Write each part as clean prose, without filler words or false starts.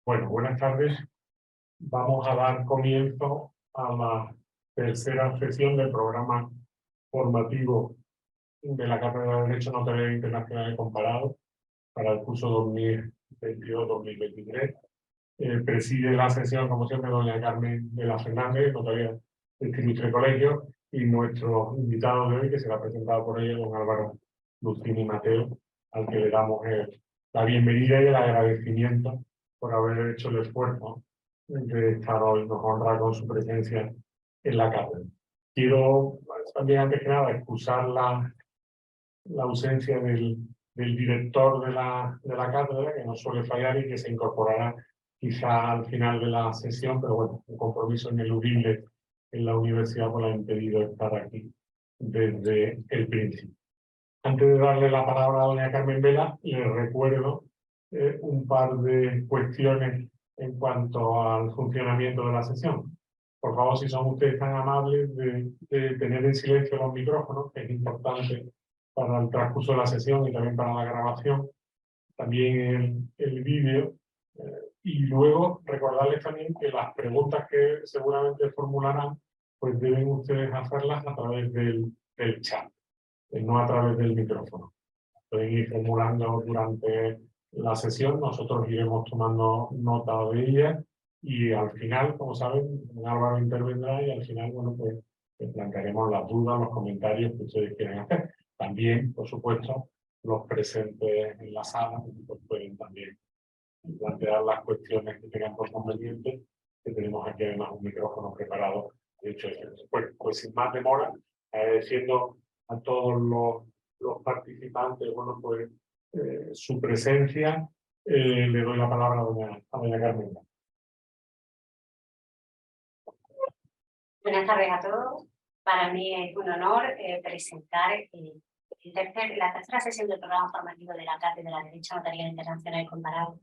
Bueno, buenas tardes. Vamos a dar comienzo a la tercera sesión del programa formativo de la Cátedra de Derecho Notarial Internacional Comparado para el curso 2022-2023. Preside la sesión, como siempre, doña Carmen de la Fernández, notaria del Ilustre Colegio, y nuestro invitado de hoy, que será presentado por ella, don Álvaro Lucini Mateo, al que le damos la bienvenida y el agradecimiento por haber hecho el esfuerzo de estar hoy, nos honra con su presencia en la cátedra. Quiero también, antes que nada, excusar la ausencia del director de la cátedra, que no suele fallar y que se incorporará quizá al final de la sesión, pero bueno, un compromiso ineludible en la universidad pues le ha impedido estar aquí desde el principio. Antes de darle la palabra a doña Carmen Vela, les recuerdo un par de cuestiones en cuanto al funcionamiento de la sesión. Por favor, si son ustedes tan amables de tener en silencio los micrófonos, que es importante para el transcurso de la sesión y también para la grabación, también el vídeo. Y luego recordarles también que las preguntas que seguramente formularán, pues deben ustedes hacerlas a través del chat, no a través del micrófono. Pueden ir formulando durante la sesión, nosotros iremos tomando nota de ellas y al final, como saben, Álvaro intervendrá y al final, bueno, pues plantearemos las dudas, los comentarios que ustedes quieran hacer. También, por supuesto, los presentes en la sala pues pueden también plantear las cuestiones que tengan por conveniente, que tenemos aquí además un micrófono preparado. De hecho, pues sin más demora, agradeciendo a todos los participantes, bueno, pues su presencia, le doy la palabra a doña Carmen. Buenas tardes a todos. Para mí es un honor presentar la tercera sesión del programa formativo de la Cátedra de Derecho Notarial Internacional Comparado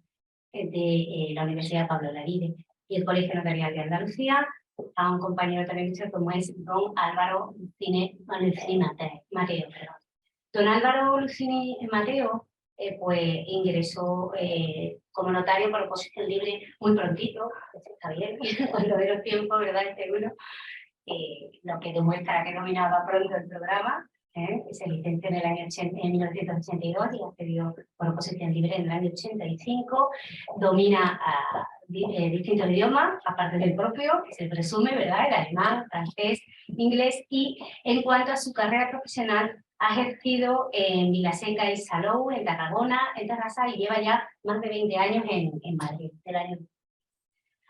de la Universidad Pablo Laride y el Colegio Notarial de Andalucía, a un compañero también como es don Álvaro Lucini Mateo. Don Álvaro Lucini Mateo pues ingresó como notario por oposición libre muy prontito, está bien, cuando ve los tiempos, ¿verdad? Seguro, lo que demuestra que dominaba pronto el programa. Se licenció en el año 1982 y accedió por oposición libre en el año 85. Domina distintos idiomas, aparte del propio, que se presume, ¿verdad? El alemán, francés, inglés. Y en cuanto a su carrera profesional, ha ejercido en Vilaseca y Salou, en Tarragona, en Terrassa, y lleva ya más de 20 años en Madrid, del año.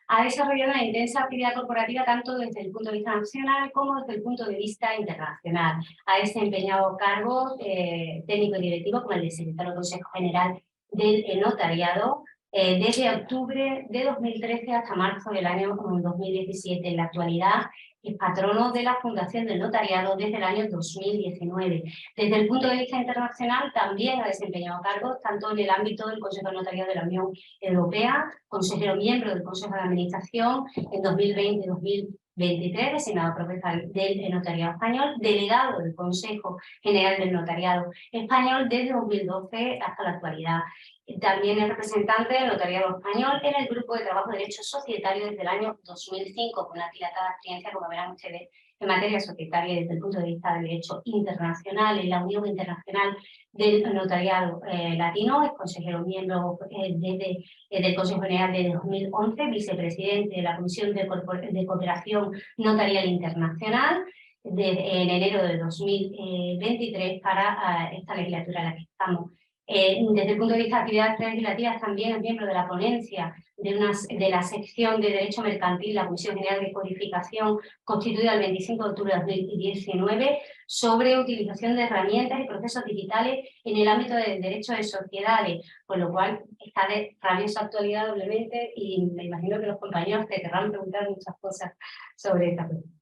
Ha desarrollado una intensa actividad corporativa tanto desde el punto de vista nacional como desde el punto de vista internacional. Ha desempeñado cargos técnico y directivo como el de secretario del Consejo General del Notariado desde octubre de 2013 hasta marzo del año 2017. En la actualidad es patrono de la Fundación del Notariado desde el año 2019. Desde el punto de vista internacional también ha desempeñado cargos tanto en el ámbito del Consejo de Notariado de la Unión Europea, consejero miembro del Consejo de Administración en 2020-2023, designado profesor del Notariado Español, delegado del Consejo General del Notariado Español desde 2012 hasta la actualidad. También es representante del Notariado Español en el Grupo de Trabajo de Derecho Societario desde el año 2005, con una dilatada experiencia, como verán ustedes, en materia societaria desde el punto de vista del derecho internacional, en la Unión Internacional del Notariado Latino. Es consejero miembro del Consejo General de 2011, vicepresidente de la Comisión de Cooperación Notarial Internacional en enero de 2023 para esta legislatura en la que estamos. Desde el punto de vista de actividades legislativas también es miembro de la ponencia de la sección de Derecho Mercantil, la Comisión General de Codificación, constituida el 25 de octubre de 2019, sobre utilización de herramientas y procesos digitales en el ámbito del derecho de sociedades, con lo cual está de rabiosa actualidad doblemente y me imagino que los compañeros te querrán preguntar muchas cosas sobre esta cuestión.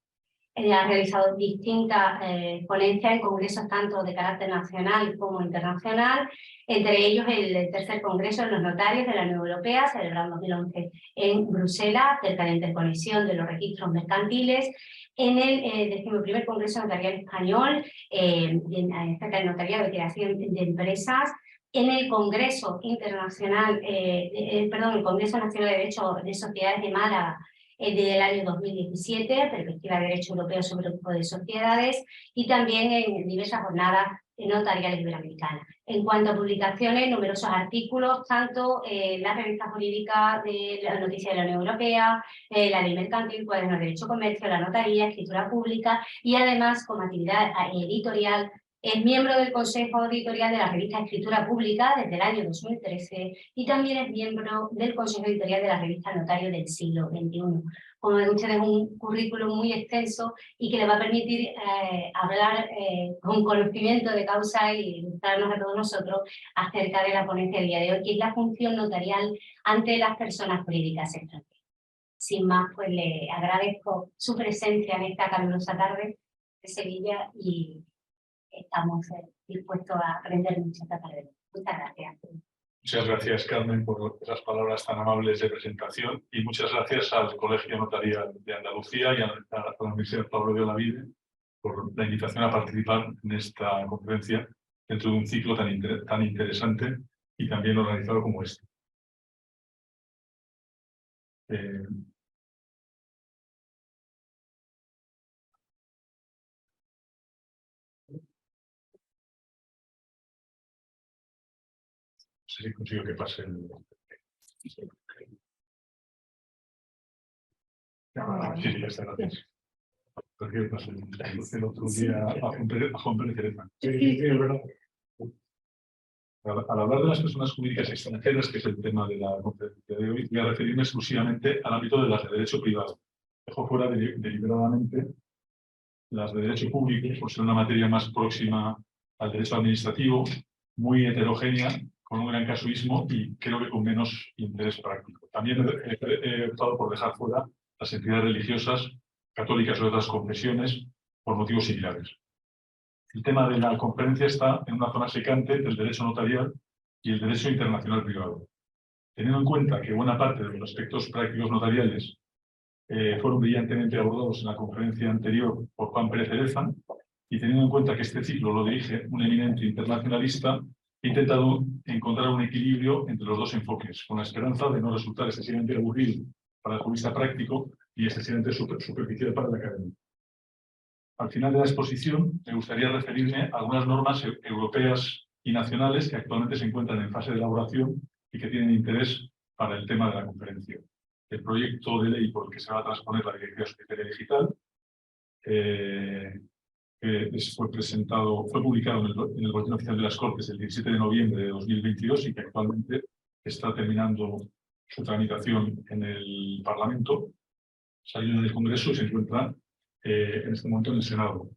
Ha realizado distintas ponencias en congresos tanto de carácter nacional como internacional, entre ellos el tercer congreso de los notarios de la Unión Europea, celebrado en 2011 en Bruselas, cerca de la interconexión de los registros mercantiles, en el 11º Congreso Notarial Español, cerca del notariado de creación de empresas, En el Congreso Internacional, el Congreso Nacional de Derecho de Sociedades de Málaga del año 2017, Perspectiva de Derecho Europeo sobre el Grupo de Sociedades, y también en diversas jornadas notariales iberoamericanas. En cuanto a publicaciones, numerosos artículos, tanto en la revista jurídica de la Noticia de la Unión Europea, la Ley Mercantil, Cuaderno de Derecho Comercio, la Notaría, Escritura Pública, y además como actividad editorial es miembro del Consejo Editorial de la revista Escritura Pública desde el año 2013 y también es miembro del Consejo Editorial de la revista Notario del siglo XXI. Como ven ustedes, un currículum muy extenso y que le va a permitir hablar con conocimiento de causa y ilustrarnos a todos nosotros acerca de la ponencia del día de hoy, que es la función notarial ante las personas jurídicas extranjeras. Sin más, pues le agradezco su presencia en esta calurosa tarde de Sevilla y estamos dispuestos a aprender mucho esta tarde. Muchas gracias. Muchas gracias, Carmen, por esas palabras tan amables de presentación y muchas gracias al Colegio Notarial de Andalucía y a la Universidad Pablo de Olavide por la invitación a participar en esta conferencia dentro de un ciclo tan interesante y también organizado como este. No sé si consigo que pase el... Sí, ya está, gracias. Prefiero que pase el otro día a Juan Pérez Cereza. Sí, es verdad. Al hablar de las personas jurídicas extranjeras, que es el tema de la conferencia de hoy, voy a referirme exclusivamente al ámbito de las de derecho privado. Dejo fuera deliberadamente las de derecho público, por ser una materia más próxima al derecho administrativo, muy heterogénea, con un gran casuismo y creo que con menos interés práctico. También he optado por dejar fuera las entidades religiosas, católicas o de otras confesiones, por motivos similares. El tema de la conferencia está en una zona secante del derecho notarial y el derecho internacional privado. Teniendo en cuenta que buena parte de los aspectos prácticos notariales fueron brillantemente abordados en la conferencia anterior por Juan Pérez Cereza, y teniendo en cuenta que este ciclo lo dirige un eminente internacionalista, he intentado encontrar un equilibrio entre los dos enfoques, con la esperanza de no resultar excesivamente aburrido para el jurista práctico y excesivamente superficial para el académico. Al final de la exposición, me gustaría referirme a algunas normas europeas y nacionales que actualmente se encuentran en fase de elaboración y que tienen interés para el tema de la conferencia. El proyecto de ley por el que se va a transponer la Directiva Societaria Digital fue publicado en el Boletín Oficial de las Cortes el 17 de noviembre de 2022 y que actualmente está terminando su tramitación en el Parlamento, saliendo del Congreso y se encuentra en este momento en el Senado.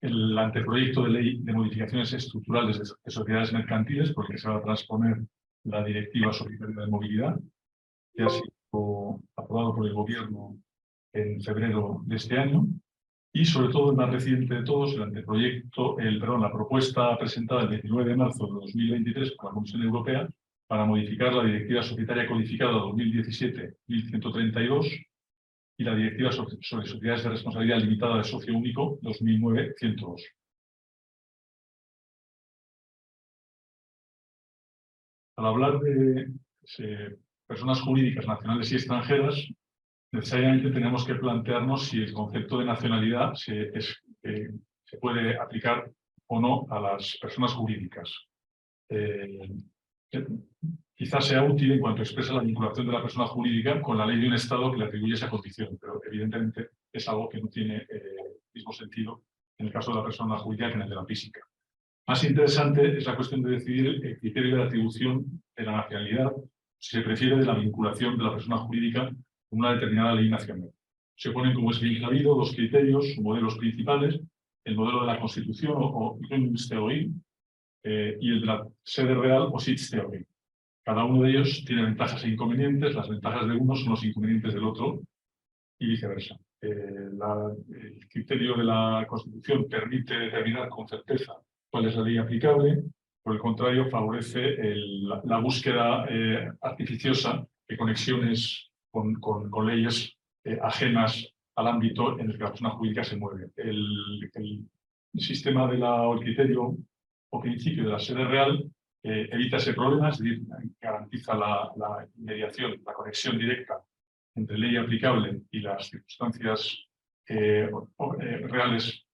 El anteproyecto de ley de modificaciones estructurales de sociedades mercantiles, por el que se va a transponer la Directiva Societaria de Movilidad, que ha sido aprobado por el Gobierno en febrero de este año, y sobre todo el más reciente de todos, el anteproyecto, la propuesta presentada el 29 de marzo de 2023 por la Comisión Europea para modificar la Directiva Societaria Codificada 2017-1132 y la Directiva sobre Sociedades de Responsabilidad Limitada de Socio Único 2009-102. Al hablar de personas jurídicas nacionales y extranjeras, necesariamente tenemos que plantearnos si el concepto de nacionalidad se puede aplicar o no a las personas jurídicas. Quizás sea útil en cuanto expresa la vinculación de la persona jurídica con la ley de un Estado que le atribuye esa condición, pero evidentemente es algo que no tiene el mismo sentido en el caso de la persona jurídica que en el de la física. Más interesante es la cuestión de decidir el criterio de la atribución de la nacionalidad, si se prefiere de la vinculación de la persona jurídica con una determinada ley nacional. Se ponen, como es bien sabido, dos criterios o modelos principales: el modelo de la Constitución o Grundsteoring y el de la sede real o Sitztheorie. Cada uno de ellos tiene ventajas e inconvenientes, las ventajas de uno son los inconvenientes del otro y viceversa. El criterio de la Constitución permite determinar con certeza cuál es la ley aplicable, por el contrario favorece la búsqueda artificiosa de conexiones con leyes ajenas al ámbito en el que la persona jurídica se mueve. El sistema o el criterio o principio de la sede real evita ese problema, es decir, garantiza la mediación, la conexión directa entre ley aplicable y las circunstancias reales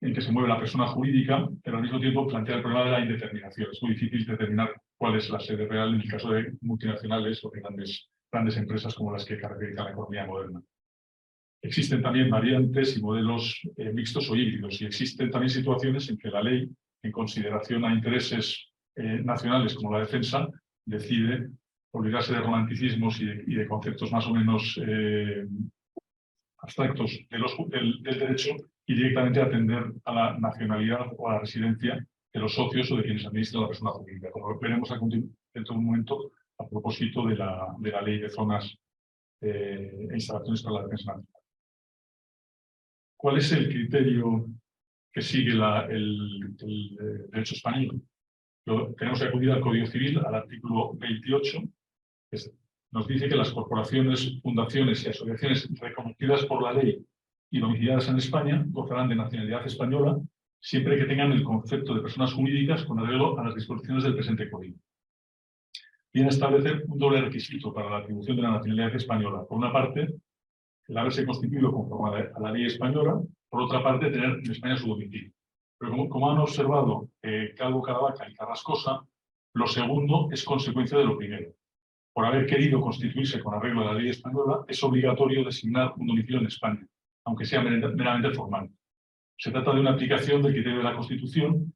en que se mueve la persona jurídica, pero al mismo tiempo plantea el problema de la indeterminación. Es muy difícil determinar cuál es la sede real en el caso de multinacionales o de grandes empresas como las que caracterizan la economía moderna. Existen también variantes y modelos mixtos o híbridos, y existen también situaciones en que la ley, en consideración a intereses nacionales como la defensa, decide olvidarse de romanticismos y de conceptos más o menos abstractos del derecho y directamente atender a la nacionalidad o a la residencia de los socios o de quienes administran la persona jurídica, como veremos dentro de un momento a propósito de la ley de zonas e instalaciones para la defensa nacional. ¿Cuál es el criterio que sigue el derecho español? Tenemos que acudir al Código Civil, al artículo 28, que nos dice que las corporaciones, fundaciones y asociaciones reconocidas por la ley y domiciliadas en España gozarán de nacionalidad española siempre que tengan el concepto de personas jurídicas con arreglo a las disposiciones del presente Código. Viene a establecer un doble requisito para la atribución de la nacionalidad española. Por una parte, el haberse constituido conforme a la ley española, por otra parte, tener en España su domicilio. Pero como han observado Calvo, Caravaca y Carrascosa, lo segundo es consecuencia de lo primero. Por haber querido constituirse con arreglo a la ley española, es obligatorio designar un domicilio en España, aunque sea meramente formal. Se trata de una aplicación del criterio de la Constitución,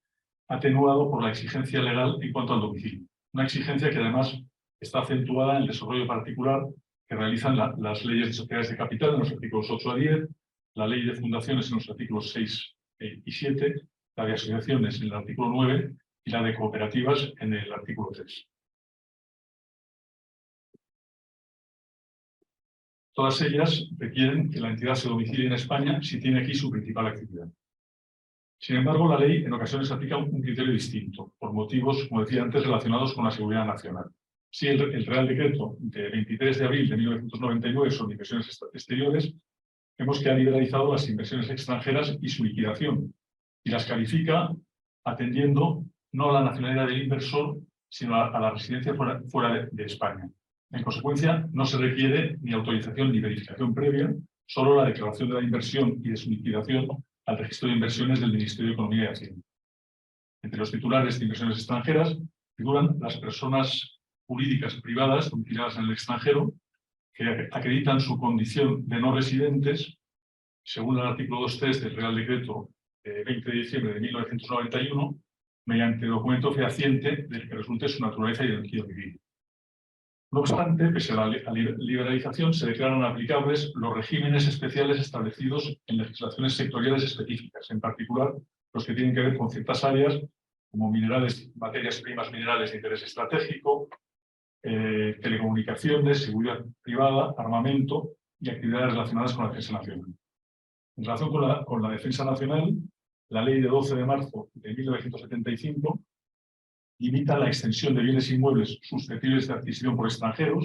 atenuado por la exigencia legal en cuanto al domicilio. Una exigencia que además está acentuada en el desarrollo particular que realizan las leyes de sociedades de capital en los artículos 8 a 10, la ley de fundaciones en los artículos 6 y 7, la de asociaciones en el artículo 9 y la de cooperativas en el artículo 3. Todas ellas requieren que la entidad se domicilie en España si tiene aquí su principal actividad. Sin embargo, la ley en ocasiones aplica un criterio distinto, por motivos, como decía antes, relacionados con la seguridad nacional. Si el Real Decreto de 23 de abril de 1999 sobre inversiones exteriores, vemos que ha liberalizado las inversiones extranjeras y su liquidación, y las califica atendiendo no a la nacionalidad del inversor, sino a la residencia fuera de España. En consecuencia, no se requiere ni autorización ni verificación previa, solo la declaración de la inversión y de su liquidación al registro de inversiones del Ministerio de Economía y Hacienda. Entre los titulares de inversiones extranjeras figuran las personas jurídicas privadas domiciliadas en el extranjero que acreditan su condición de no residentes, según el artículo 2.3 del Real Decreto de 20 de diciembre de 1991, mediante documento fehaciente del que resulte su naturaleza y domicilio vivir. No obstante, pese a la liberalización, se declaran aplicables los regímenes especiales establecidos en legislaciones sectoriales específicas, en particular los que tienen que ver con ciertas áreas como minerales, materias primas minerales de interés estratégico, telecomunicaciones, seguridad privada, armamento y actividades relacionadas con la defensa nacional. En relación con la defensa nacional, la ley de 12 de marzo de 1975 limita la extensión de bienes inmuebles susceptibles de adquisición por extranjeros,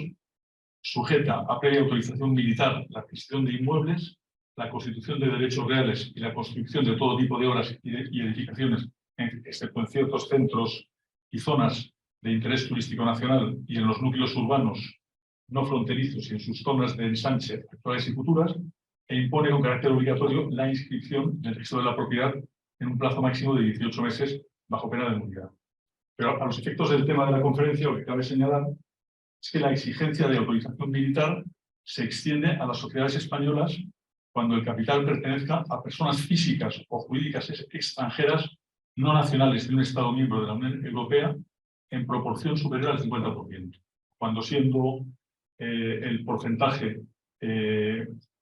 sujeta a previa autorización militar la adquisición de inmuebles, la constitución de derechos reales y la construcción de todo tipo de obras y edificaciones, excepto en ciertos centros y zonas de interés turístico nacional y en los núcleos urbanos no fronterizos y en sus zonas de ensanche actuales y futuras, e impone con carácter obligatorio la inscripción en el registro de la propiedad en un plazo máximo de 18 meses bajo pena de nulidad. Pero a los efectos del tema de la conferencia, lo que cabe señalar es que la exigencia de autorización militar se extiende a las sociedades españolas cuando el capital pertenezca a personas físicas o jurídicas extranjeras no nacionales de un Estado miembro de la Unión Europea en proporción superior al 50%, cuando siendo el porcentaje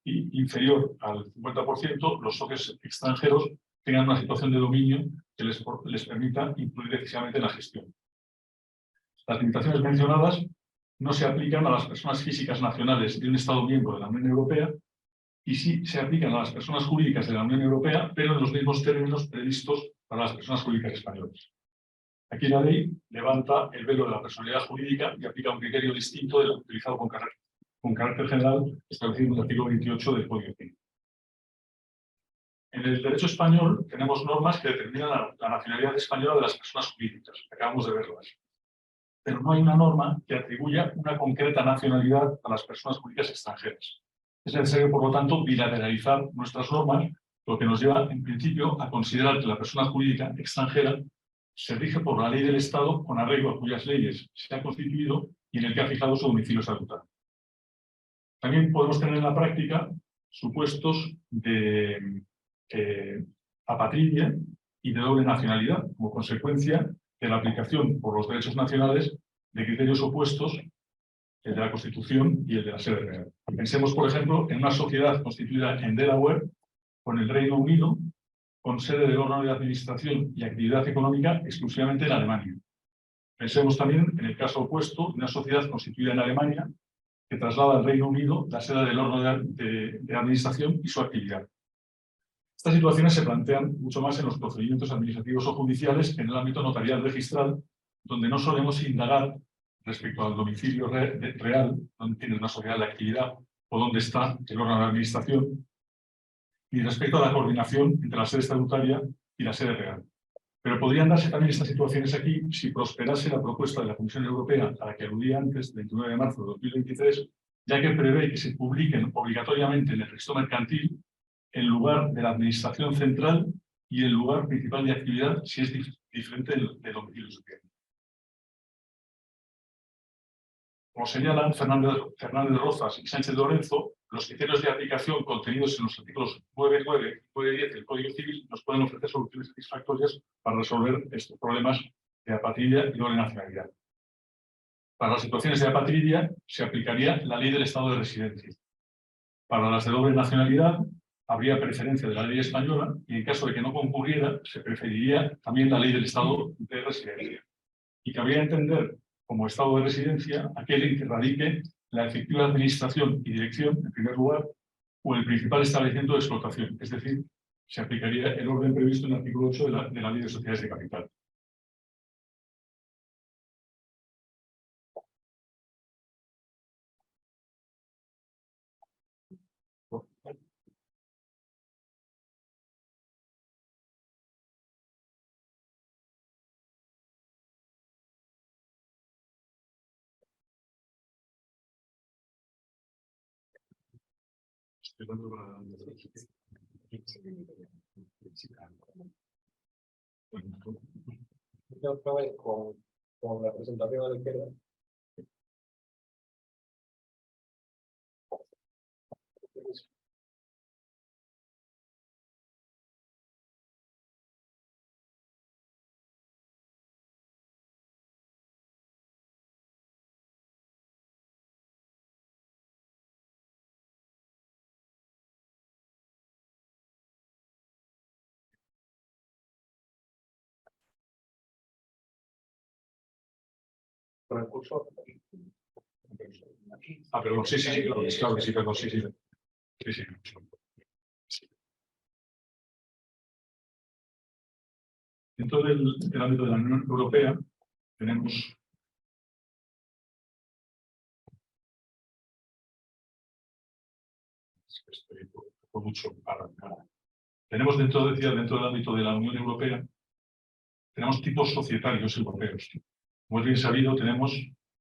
inferior al 50%, los socios extranjeros tengan una situación de dominio que les permita influir decisivamente en la gestión. Las limitaciones mencionadas no se aplican a las personas físicas nacionales de un Estado miembro de la Unión Europea y sí se aplican a las personas jurídicas de la Unión Europea, pero en los mismos términos previstos para las personas jurídicas españolas. Aquí la ley levanta el velo de la personalidad jurídica y aplica un criterio distinto del utilizado con carácter general establecido en el artículo 28 del Código Civil. En el derecho español tenemos normas que determinan la nacionalidad española de las personas jurídicas. Acabamos de verlas. Pero no hay una norma que atribuya una concreta nacionalidad a las personas jurídicas extranjeras. Es necesario, por lo tanto, bilateralizar nuestras normas, lo que nos lleva, en principio, a considerar que la persona jurídica extranjera se rige por la ley del Estado con arreglo a cuyas leyes se ha constituido y en el que ha fijado su domicilio estatutario. También podemos tener en la práctica supuestos de apatridia y de doble nacionalidad, como consecuencia de la aplicación por los derechos nacionales de criterios opuestos, el de la Constitución y el de la sede real. Pensemos, por ejemplo, en una sociedad constituida en Delaware, con el Reino Unido, con sede del órgano de administración y actividad económica exclusivamente en Alemania. Pensemos también en el caso opuesto, una sociedad constituida en Alemania, que traslada al Reino Unido la sede del órgano de administración y su actividad. Estas situaciones se plantean mucho más en los procedimientos administrativos o judiciales que en el ámbito notarial registral, donde no solemos indagar respecto al domicilio real, donde tiene una sociedad de actividad o dónde está el órgano de administración, y respecto a la coordinación entre la sede estatutaria y la sede real. Pero podrían darse también estas situaciones aquí si prosperase la propuesta de la Comisión Europea a la que aludí antes, 29 de marzo de 2023, ya que prevé que se publiquen obligatoriamente en el registro mercantil el lugar de la administración central y el lugar principal de actividad si es diferente del domicilio social. Como señalan Fernández Rozas y Sánchez Lorenzo, los criterios de aplicación contenidos en los artículos 9.9 y 9.10 del Código Civil nos pueden ofrecer soluciones satisfactorias para resolver estos problemas de apatridia y doble nacionalidad. Para las situaciones de apatridia se aplicaría la ley del estado de residencia. Para las de doble nacionalidad habría preferencia de la ley española y en caso de que no concurriera se preferiría también la ley del estado de residencia. Y cabría entender como estado de residencia aquel en que radique la efectiva administración y dirección, en primer lugar, o el principal establecimiento de explotación, es decir, se aplicaría el orden previsto en el artículo 8 de la Ley de Sociedades de Capital. Otra vez con la presentación a la izquierda. Con el curso. Ah, perdón, sí, claro que sí, perdón, sí. Dentro del ámbito de la Unión Europea tenemos tenemos dentro del ámbito de la Unión Europea tenemos tipos societarios europeos. Como es bien sabido, tenemos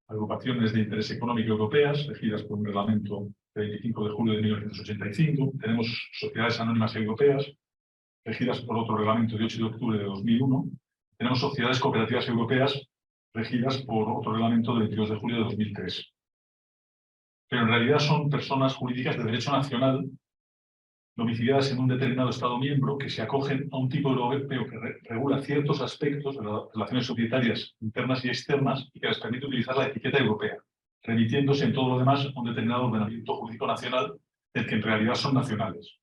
agrupaciones de interés económico europeas, regidas por un reglamento del 25 de julio de 1985. Tenemos sociedades anónimas europeas, regidas por otro reglamento de 8 de octubre de 2001. Tenemos sociedades cooperativas europeas, regidas por otro reglamento del 22 de julio de 2003. Pero en realidad son personas jurídicas de derecho nacional, domiciliadas en un determinado Estado miembro, que se acogen a un tipo europeo que regula ciertos aspectos de las relaciones societarias internas y externas y que les permite utilizar la etiqueta europea, remitiéndose en todo lo demás a un determinado ordenamiento jurídico nacional del que en realidad son nacionales.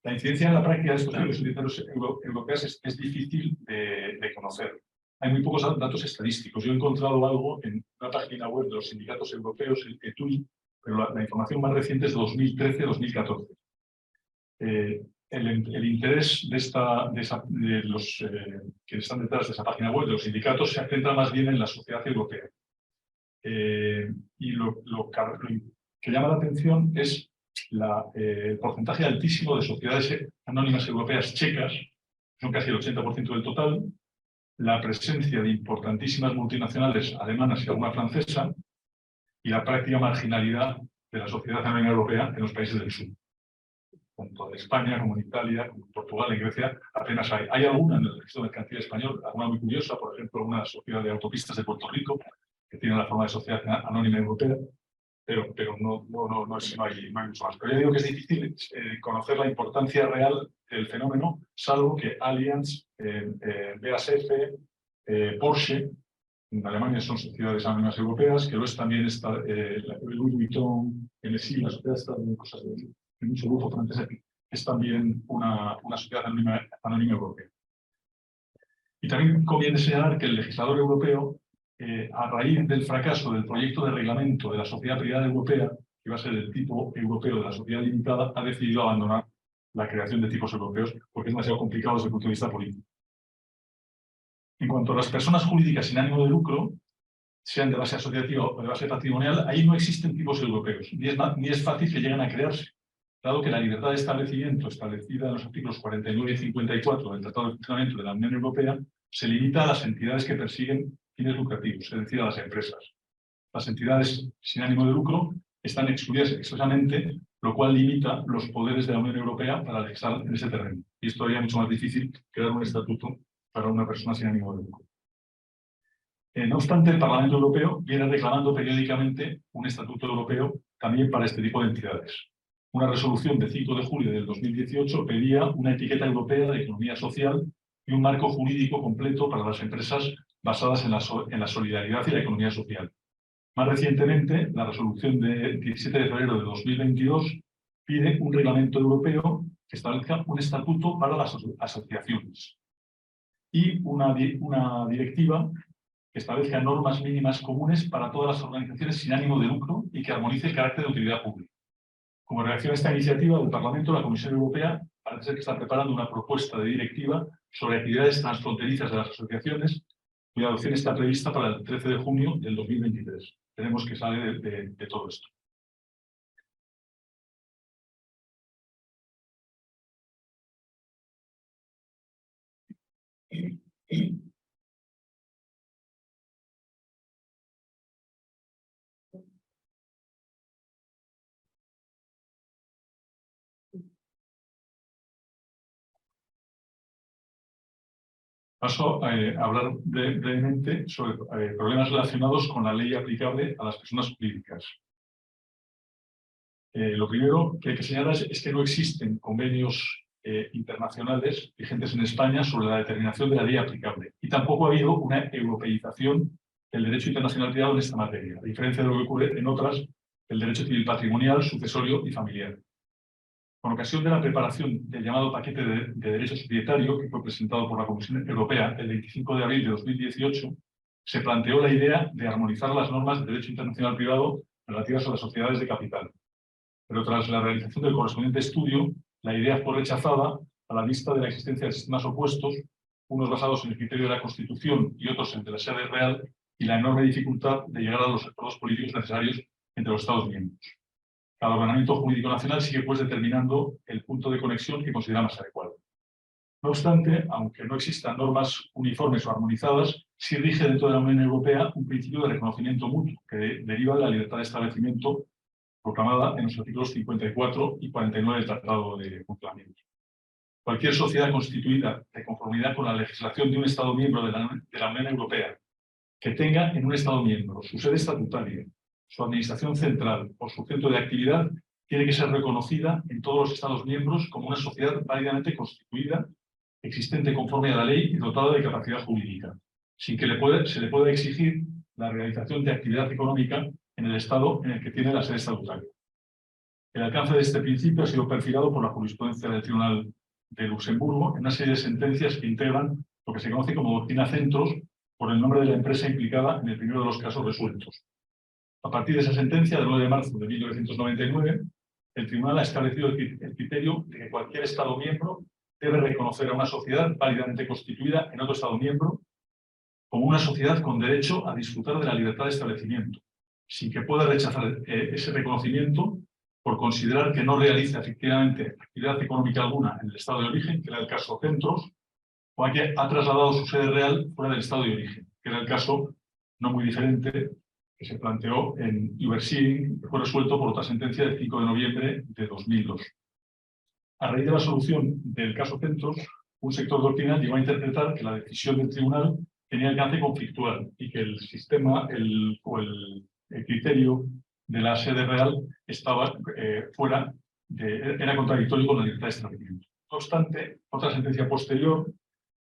La incidencia en la práctica de estos tipos societarios europeos es difícil de conocer. Hay muy pocos datos estadísticos. Yo he encontrado algo en una página web de los sindicatos europeos, el ETUI, pero la información más reciente es de 2013-2014. El interés de los que están detrás de esa página web, de los sindicatos, se centra más bien en la sociedad europea. Y lo que llama la atención es el porcentaje altísimo de sociedades anónimas europeas checas, son casi el 80% del total, la presencia de importantísimas multinacionales alemanas y alguna francesa, y la práctica marginalidad de la sociedad anónima europea en los países del sur. Tanto en España como en Italia, como en Portugal, en Grecia, apenas hay. Hay alguna en el registro mercantil español, alguna muy curiosa, por ejemplo, una sociedad de autopistas de Puerto Rico, que tiene la forma de sociedad anónima europea, pero no hay mucho más. Pero ya digo que es difícil conocer la importancia real del fenómeno, salvo que Allianz, BASF, Porsche, en Alemania son sociedades anónimas europeas, que lo es también Louis Vuitton, MSI, la sociedad está de cosas de mucho lujo francesa, es también una sociedad anónima europea. Y también conviene señalar que el legislador europeo, a raíz del fracaso del proyecto de reglamento de la sociedad privada europea, que iba a ser el tipo europeo de la sociedad limitada, ha decidido abandonar la creación de tipos europeos porque es demasiado complicado desde el punto de vista político. En cuanto a las personas jurídicas sin ánimo de lucro, sean de base asociativa o de base patrimonial, ahí no existen tipos europeos, ni es fácil que lleguen a crearse, dado que la libertad de establecimiento establecida en los artículos 49 y 54 del Tratado de Funcionamiento de la Unión Europea se limita a las entidades que persiguen fines lucrativos, es decir, a las empresas. Las entidades sin ánimo de lucro están excluidas expresamente, lo cual limita los poderes de la Unión Europea para legislar en ese terreno. Y es todavía mucho más difícil crear un estatuto para una persona sin ánimo de lucro. No obstante, el Parlamento Europeo viene reclamando periódicamente un estatuto europeo también para este tipo de entidades. Una resolución de 5 de julio del 2018 pedía una etiqueta europea de economía social y un marco jurídico completo para las empresas basadas en la solidaridad y la economía social. Más recientemente, la resolución de 17 de febrero de 2022 pide un reglamento europeo que establezca un estatuto para las asociaciones y una directiva que establezca normas mínimas comunes para todas las organizaciones sin ánimo de lucro y que armonice el carácter de utilidad pública. Como reacción a esta iniciativa del Parlamento, la Comisión Europea parece ser que está preparando una propuesta de directiva sobre actividades transfronterizas de las asociaciones, cuya adopción está prevista para el 13 de junio del 2023. Esperemos que sale de todo esto. Paso a hablar brevemente sobre problemas relacionados con la ley aplicable a las personas jurídicas. Lo primero que hay que señalar es que no existen convenios internacionales vigentes en España sobre la determinación de la ley aplicable y tampoco ha habido una europeización del derecho internacional privado en esta materia, a diferencia de lo que ocurre en otras, el derecho civil patrimonial, sucesorio y familiar. Con ocasión de la preparación del llamado paquete de derecho societario, que fue presentado por la Comisión Europea el 25 de abril de 2018, se planteó la idea de armonizar las normas de derecho internacional privado relativas a las sociedades de capital. Pero tras la realización del correspondiente estudio, la idea fue rechazada a la vista de la existencia de sistemas opuestos, unos basados en el criterio de la Constitución y otros en el de la sede real, y la enorme dificultad de llegar a los acuerdos políticos necesarios entre los Estados miembros. Cada ordenamiento jurídico nacional sigue pues determinando el punto de conexión que considera más adecuado. No obstante, aunque no existan normas uniformes o armonizadas, sí rige dentro de la Unión Europea un principio de reconocimiento mutuo que deriva de la libertad de establecimiento proclamada en los artículos 54 y 49 del Tratado de Funcionamiento. Cualquier sociedad constituida de conformidad con la legislación de un Estado miembro de la Unión Europea que tenga en un Estado miembro su sede estatutaria, su administración central o su centro de actividad tiene que ser reconocida en todos los Estados miembros como una sociedad válidamente constituida, existente conforme a la ley y dotada de capacidad jurídica, sin que se le pueda exigir la realización de actividad económica en el Estado en el que tiene la sede estatutaria. El alcance de este principio ha sido perfilado por la jurisprudencia del Tribunal de Luxemburgo en una serie de sentencias que integran lo que se conoce como doctrina centros por el nombre de la empresa implicada en el primero de los casos resueltos. A partir de esa sentencia, del 9 de marzo de 1999, el Tribunal ha establecido el criterio de que cualquier Estado miembro debe reconocer a una sociedad válidamente constituida en otro Estado miembro como una sociedad con derecho a disfrutar de la libertad de establecimiento, sin que pueda rechazar ese reconocimiento por considerar que no realiza efectivamente actividad económica alguna en el estado de origen, que era el caso Centros, o que ha trasladado su sede real fuera del estado de origen, que era el caso no muy diferente que se planteó en Ibersin, que fue resuelto por otra sentencia del 5 de noviembre de 2002. A raíz de la solución del caso Centros, un sector doctrinal llegó a interpretar que la decisión del tribunal tenía alcance conflictual y que el sistema el criterio de la sede real estaba era contradictorio con la libertad de establecimiento. No obstante, otra sentencia posterior,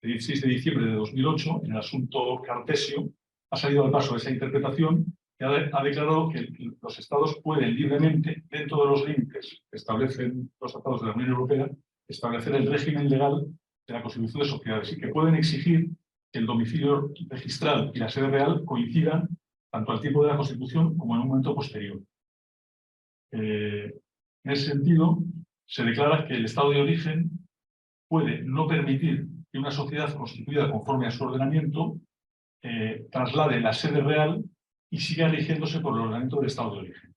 el 16 de diciembre de 2008, en el asunto Cartesio, ha salido al paso de esa interpretación y ha declarado que los estados pueden libremente, dentro de los límites que establecen los tratados de la Unión Europea, establecer el régimen legal de la constitución de sociedades y que pueden exigir que el domicilio registral y la sede real coincidan tanto al tiempo de la Constitución como en un momento posterior. En ese sentido, se declara que el estado de origen puede no permitir que una sociedad constituida conforme a su ordenamiento traslade la sede real y siga rigiéndose por el ordenamiento del estado de origen.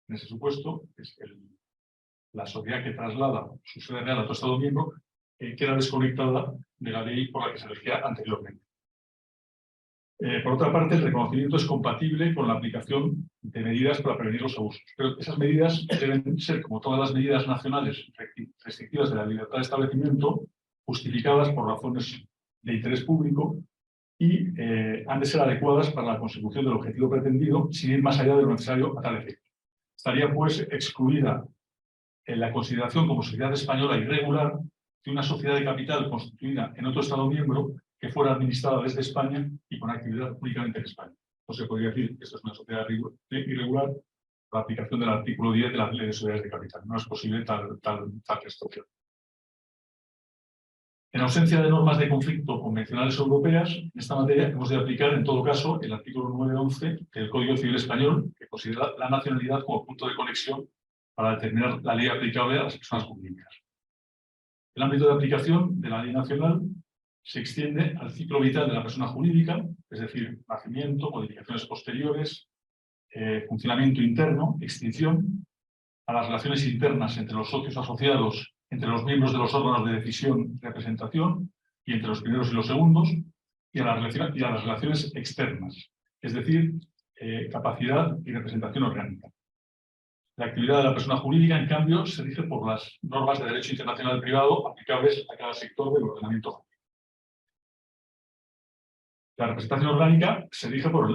En ese supuesto, es la sociedad que traslada su sede real a otro estado miembro queda desconectada de la ley por la que se regía anteriormente. Por otra parte, el reconocimiento es compatible con la aplicación de medidas para prevenir los abusos. Pero esas medidas deben ser, como todas las medidas nacionales restrictivas de la libertad de establecimiento, justificadas por razones de interés público y han de ser adecuadas para la consecución del objetivo pretendido, sin ir más allá de lo necesario a tal efecto. Estaría, pues, excluida en la consideración como sociedad española irregular de una sociedad de capital constituida en otro Estado miembro que fuera administrada desde España y con actividad únicamente en España. No se podría decir que esto es una sociedad irregular por la aplicación del artículo 10 de la Ley de Sociedades de Capital. No es posible tal restricción. En ausencia de normas de conflicto convencionales europeas, en esta materia hemos de aplicar, en todo caso, el artículo 911 del Código Civil Español, que considera la nacionalidad como punto de conexión para determinar la ley aplicable a las personas jurídicas. El ámbito de aplicación de la ley nacional se extiende al ciclo vital de la persona jurídica, es decir, nacimiento, modificaciones posteriores, funcionamiento interno, extinción, a las relaciones internas entre los socios asociados, entre los miembros de los órganos de decisión y representación, y entre los primeros y los segundos, y a las relaciones externas, es decir, capacidad y representación orgánica. La actividad de la persona jurídica, en cambio, se rige por las normas de derecho internacional privado aplicables a cada sector del ordenamiento jurídico. La representación orgánica se rige por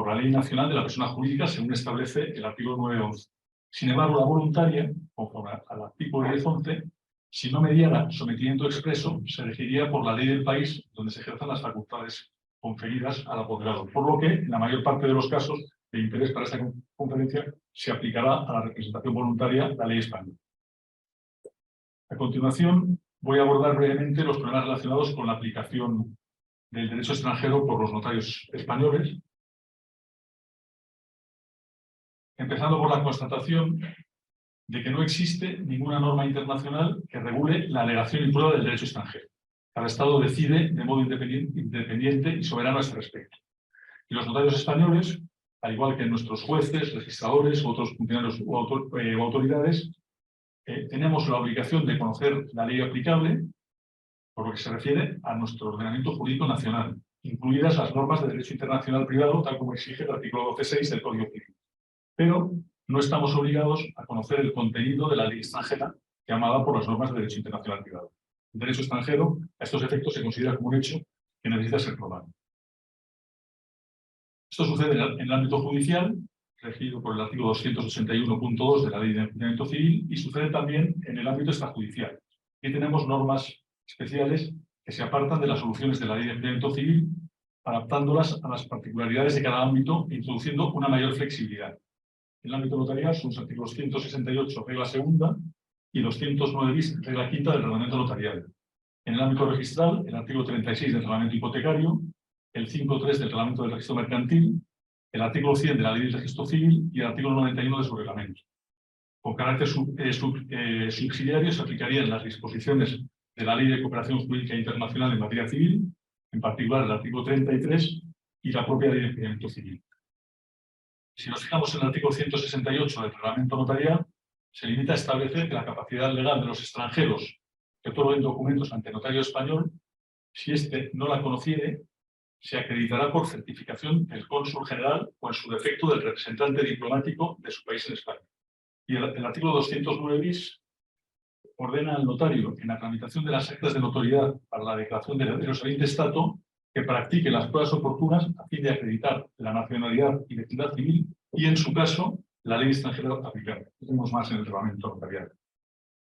la Ley Nacional de la Persona Jurídica, según establece el artículo 911. Sin embargo, la voluntaria, conforme al artículo 1011, si no mediara sometimiento expreso, se regiría por la ley del país donde se ejerzan las facultades conferidas al apoderado, por lo que, en la mayor parte de los casos de interés para esta conferencia, se aplicará a la representación voluntaria la ley española. A continuación, voy a abordar brevemente los problemas relacionados con la aplicación del derecho extranjero por los notarios españoles, empezando por la constatación de que no existe ninguna norma internacional que regule la alegación y prueba del derecho extranjero. Cada Estado decide de modo independiente y soberano a este respecto. Y los notarios españoles, al igual que nuestros jueces, registradores u otros funcionarios o autoridades, tenemos la obligación de conocer la ley aplicable por lo que se refiere a nuestro ordenamiento jurídico nacional, incluidas las normas de derecho internacional privado, tal como exige el artículo 12.6 del Código Civil. Pero no estamos obligados a conocer el contenido de la ley extranjera llamada por las normas de derecho internacional privado. El derecho extranjero, a estos efectos, se considera como un hecho que necesita ser probado. Esto sucede en el ámbito judicial, regido por el artículo 281.2 de la Ley de Enjuiciamiento Civil, y sucede también en el ámbito extrajudicial. Aquí tenemos normas especiales que se apartan de las soluciones de la Ley de Enjuiciamiento Civil, adaptándolas a las particularidades de cada ámbito e introduciendo una mayor flexibilidad. En el ámbito notarial son los artículos 168, regla segunda, y 209 bis, regla quinta del reglamento notarial. En el ámbito registral, el artículo 36 del reglamento hipotecario, el 5.3 del reglamento del registro mercantil, el artículo 100 de la Ley del Registro Civil y el artículo 91 de su reglamento. Con carácter subsidiario se aplicarían las disposiciones de la Ley de Cooperación Jurídica Internacional en materia civil, en particular el artículo 33 y la propia Ley de Enjuiciamiento Civil. Si nos fijamos en el artículo 168 del reglamento notarial, se limita a establecer que la capacidad legal de los extranjeros que otorguen documentos ante notario español, si éste no la conociere, se acreditará por certificación del cónsul general o, en su defecto, del representante diplomático de su país en España. Y el artículo 209 bis ordena al notario, en la tramitación de las actas de notoriedad para la declaración de herederos al intestato, que practique las pruebas oportunas a fin de acreditar la nacionalidad y identidad civil y, en su caso, la ley extranjera aplicable. Tenemos más en el reglamento notarial.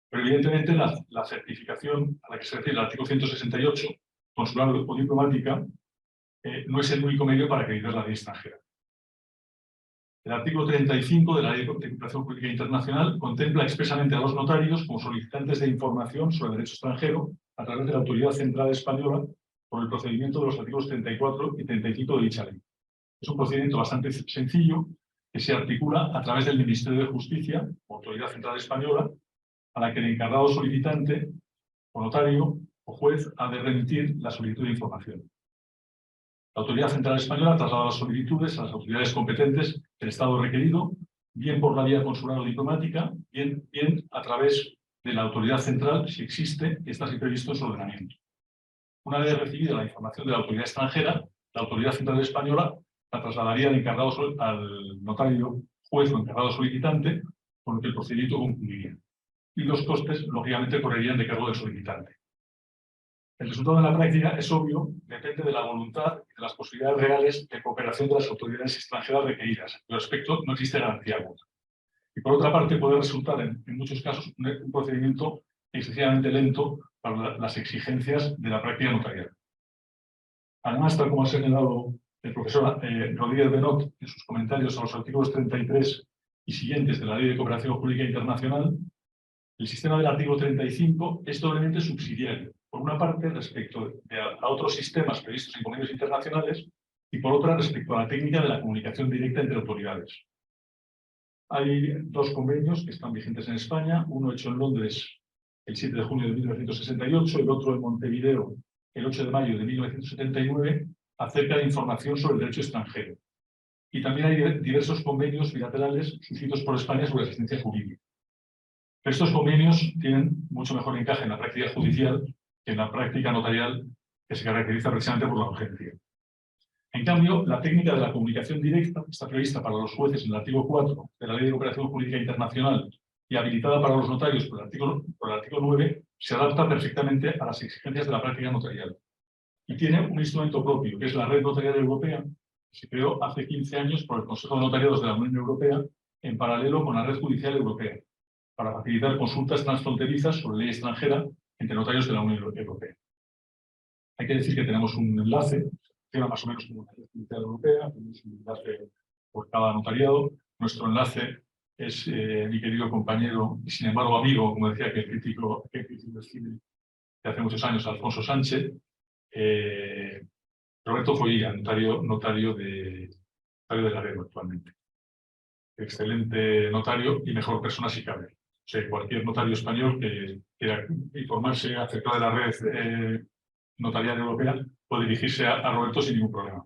Pero, evidentemente, la certificación a la que se refiere el artículo 168, consular o diplomática, no es el único medio para acreditar la ley extranjera. El artículo 35 de la Ley de Cooperación Jurídica Internacional contempla expresamente a los notarios como solicitantes de información sobre derecho extranjero a través de la Autoridad Central Española por el procedimiento de los artículos 34 y 35 de dicha ley. Es un procedimiento bastante sencillo que se articula a través del Ministerio de Justicia, Autoridad Central Española, a la que el encargado solicitante, o notario, o juez, ha de remitir la solicitud de información. La Autoridad Central Española traslada las solicitudes a las autoridades competentes del Estado requerido, bien por la vía consular o diplomática, bien a través de la Autoridad Central, si existe, y está así previsto en su ordenamiento. Una vez recibida la información de la autoridad extranjera, la Autoridad Central Española la trasladaría al notario, juez o encargado solicitante, con lo que el procedimiento concluiría. Y los costes, lógicamente, correrían de cargo del solicitante. El resultado en la práctica es obvio, depende de la voluntad y de las posibilidades reales de cooperación de las autoridades extranjeras requeridas. Al respecto, no existe garantía alguna. Y por otra parte, puede resultar en muchos casos un procedimiento excesivamente lento para las exigencias de la práctica notarial. Además, tal como ha señalado el profesor Rodríguez Benot en sus comentarios a los artículos 33 y siguientes de la Ley de Cooperación Jurídica Internacional, el sistema del artículo 35 es doblemente subsidiario. Por una parte, respecto a otros sistemas previstos en convenios internacionales, y por otra, respecto a la técnica de la comunicación directa entre autoridades. Hay dos convenios que están vigentes en España, uno hecho en Londres el 7 de junio de 1968, el otro en Montevideo el 8 de mayo de 1979, acerca de información sobre el derecho extranjero. Y también hay diversos convenios bilaterales suscritos por España sobre asistencia jurídica. Estos convenios tienen mucho mejor encaje en la práctica judicial que en la práctica notarial, que se caracteriza precisamente por la urgencia. En cambio, la técnica de la comunicación directa está prevista para los jueces en el artículo 4 de la Ley de Cooperación Jurídica Internacional y habilitada para los notarios por el artículo 9, se adapta perfectamente a las exigencias de la práctica notarial. Y tiene un instrumento propio, que es la Red Notarial Europea, que se creó hace 15 años por el Consejo de Notariados de la Unión Europea, en paralelo con la Red Judicial Europea, para facilitar consultas transfronterizas sobre ley extranjera entre notarios de la Unión Europea. Hay que decir que tenemos un enlace, funciona más o menos como la Red Judicial Europea, tenemos un enlace por cada notariado. Nuestro enlace es mi querido compañero y, sin embargo, amigo, como decía que el crítico del cine de hace muchos años, Alfonso Sánchez, Roberto Follía, notario de Laredo actualmente. Excelente notario y mejor persona si cabe. O sea, cualquier notario español que quiera informarse acerca de la red notarial europea puede dirigirse a Roberto sin ningún problema.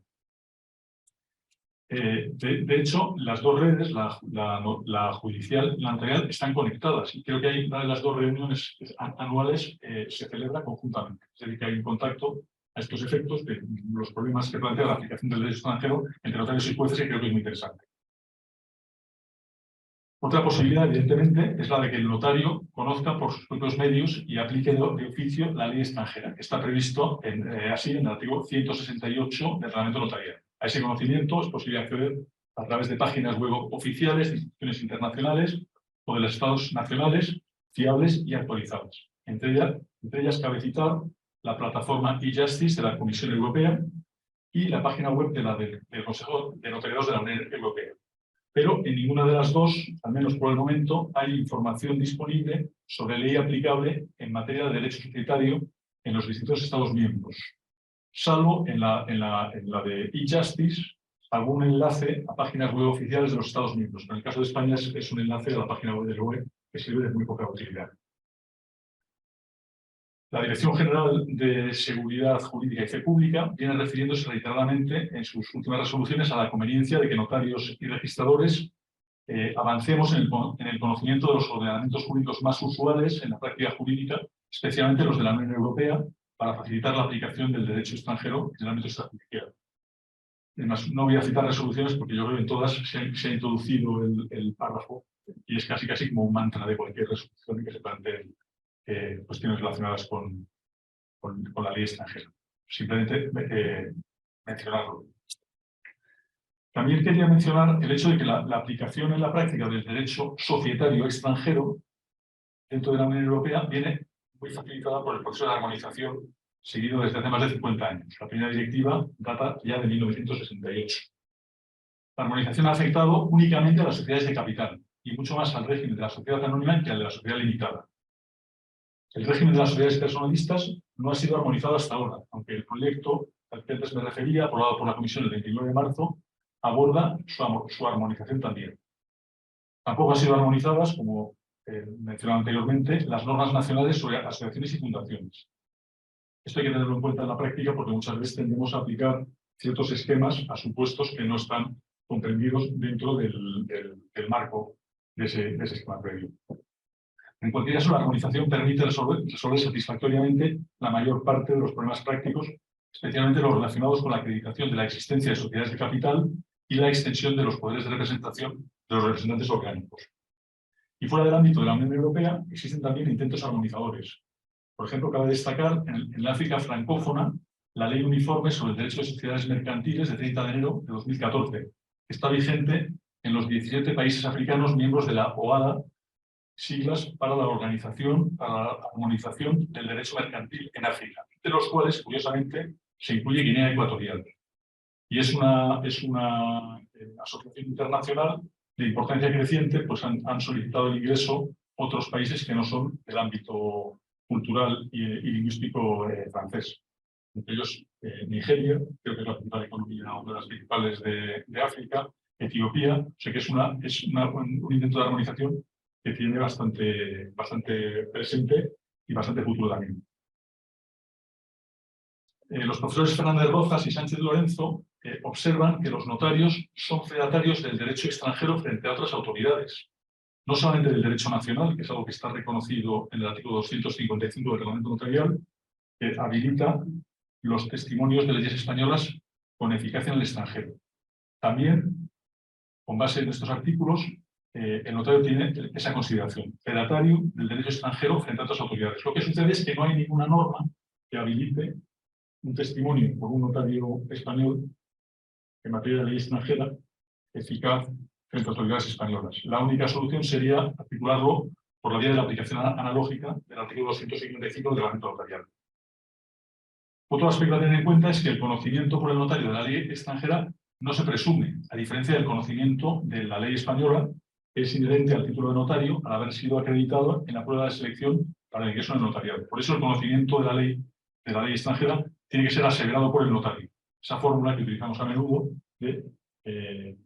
De hecho, las dos redes, la judicial y la notarial, están conectadas. Y creo que hay una de las dos reuniones anuales se celebra conjuntamente. Es decir, que hay un contacto a estos efectos de los problemas que plantea la aplicación del derecho extranjero entre notarios y jueces, y creo que es muy interesante. Otra posibilidad, evidentemente, es la de que el notario conozca por sus propios medios y aplique de oficio la ley extranjera, que está previsto así en el artículo 168 del reglamento notarial. A ese conocimiento es posible acceder a través de páginas web oficiales de instituciones internacionales o de los estados nacionales fiables y actualizadas. Entre ellas cabe citar la plataforma e-Justice de la Comisión Europea y la página web del Consejo de Notariados de la Unión Europea. Pero en ninguna de las dos, al menos por el momento, hay información disponible sobre ley aplicable en materia de derecho societario en los distintos Estados miembros, salvo en la de e-Justice, algún enlace a páginas web oficiales de los Estados miembros. En el caso de España es un enlace a la página web del UE que sirve de muy poca utilidad. La Dirección General de Seguridad Jurídica y Fe Pública viene refiriéndose reiteradamente en sus últimas resoluciones a la conveniencia de que notarios y registradores avancemos en el conocimiento de los ordenamientos jurídicos más usuales en la práctica jurídica, especialmente los de la Unión Europea, para facilitar la aplicación del derecho extranjero en el ámbito extrajudicial. Además, no voy a citar resoluciones porque yo creo que en todas se ha introducido el párrafo y es casi como un mantra de cualquier resolución en que se planteen cuestiones relacionadas con la ley extranjera. Simplemente mencionarlo. También quería mencionar el hecho de que la aplicación en la práctica del derecho societario extranjero dentro de la Unión Europea viene muy facilitada por el proceso de armonización seguido desde hace más de 50 años. La primera directiva data ya de 1968. La armonización ha afectado únicamente a las sociedades de capital y mucho más al régimen de la sociedad anónima que al de la sociedad limitada. El régimen de las sociedades personalistas no ha sido armonizado hasta ahora, aunque el proyecto al que antes me refería, aprobado por la Comisión el 29 de marzo, aborda su armonización también. Tampoco han sido armonizadas, como mencionaba anteriormente, las normas nacionales sobre asociaciones y fundaciones. Esto hay que tenerlo en cuenta en la práctica porque muchas veces tendemos a aplicar ciertos esquemas a supuestos que no están comprendidos dentro del marco de ese esquema previo. En cualquier caso, la armonización permite resolver satisfactoriamente la mayor parte de los problemas prácticos, especialmente los relacionados con la acreditación de la existencia de sociedades de capital y la extensión de los poderes de representación de los representantes orgánicos. Y fuera del ámbito de la Unión Europea existen también intentos armonizadores. Por ejemplo, cabe destacar en el África francófona la Ley Uniforme sobre el Derecho de Sociedades Mercantiles de 30 de enero de 2014, que está vigente en los 17 países africanos miembros de la OADA, siglas para la Organización para la Armonización del Derecho Mercantil en África, de los cuales, curiosamente, se incluye Guinea Ecuatorial. Y es una asociación internacional de importancia creciente, pues han solicitado el ingreso otros países que no son del ámbito cultural y lingüístico francés. Entre ellos Nigeria, creo que es la principal economía, una de las principales de África, Etiopía, o sea que es un intento de armonización que tiene bastante presente y bastante futuro también. Los profesores Fernández Rozas y Sánchez Lorenzo observan que los notarios son fedatarios del derecho extranjero frente a otras autoridades, no solamente del derecho nacional, que es algo que está reconocido en el artículo 255 del Reglamento Notarial, que habilita los testimonios de leyes españolas con eficacia en el extranjero. También, con base en estos artículos, el notario tiene esa consideración, fedatario del derecho extranjero frente a otras autoridades. Lo que sucede es que no hay ninguna norma que habilite un testimonio por un notario español en materia de ley extranjera eficaz frente a autoridades españolas. La única solución sería articularlo por la vía de la aplicación analógica del artículo 255 del Reglamento Notarial. Otro aspecto a tener en cuenta es que el conocimiento por el notario de la ley extranjera no se presume, a diferencia del conocimiento de la ley española, que es inherente al título de notario al haber sido acreditado en la prueba de selección para el ingreso en el notariado. Por eso el conocimiento de la ley extranjera tiene que ser aseverado por el notario. Esa fórmula que utilizamos a menudo de el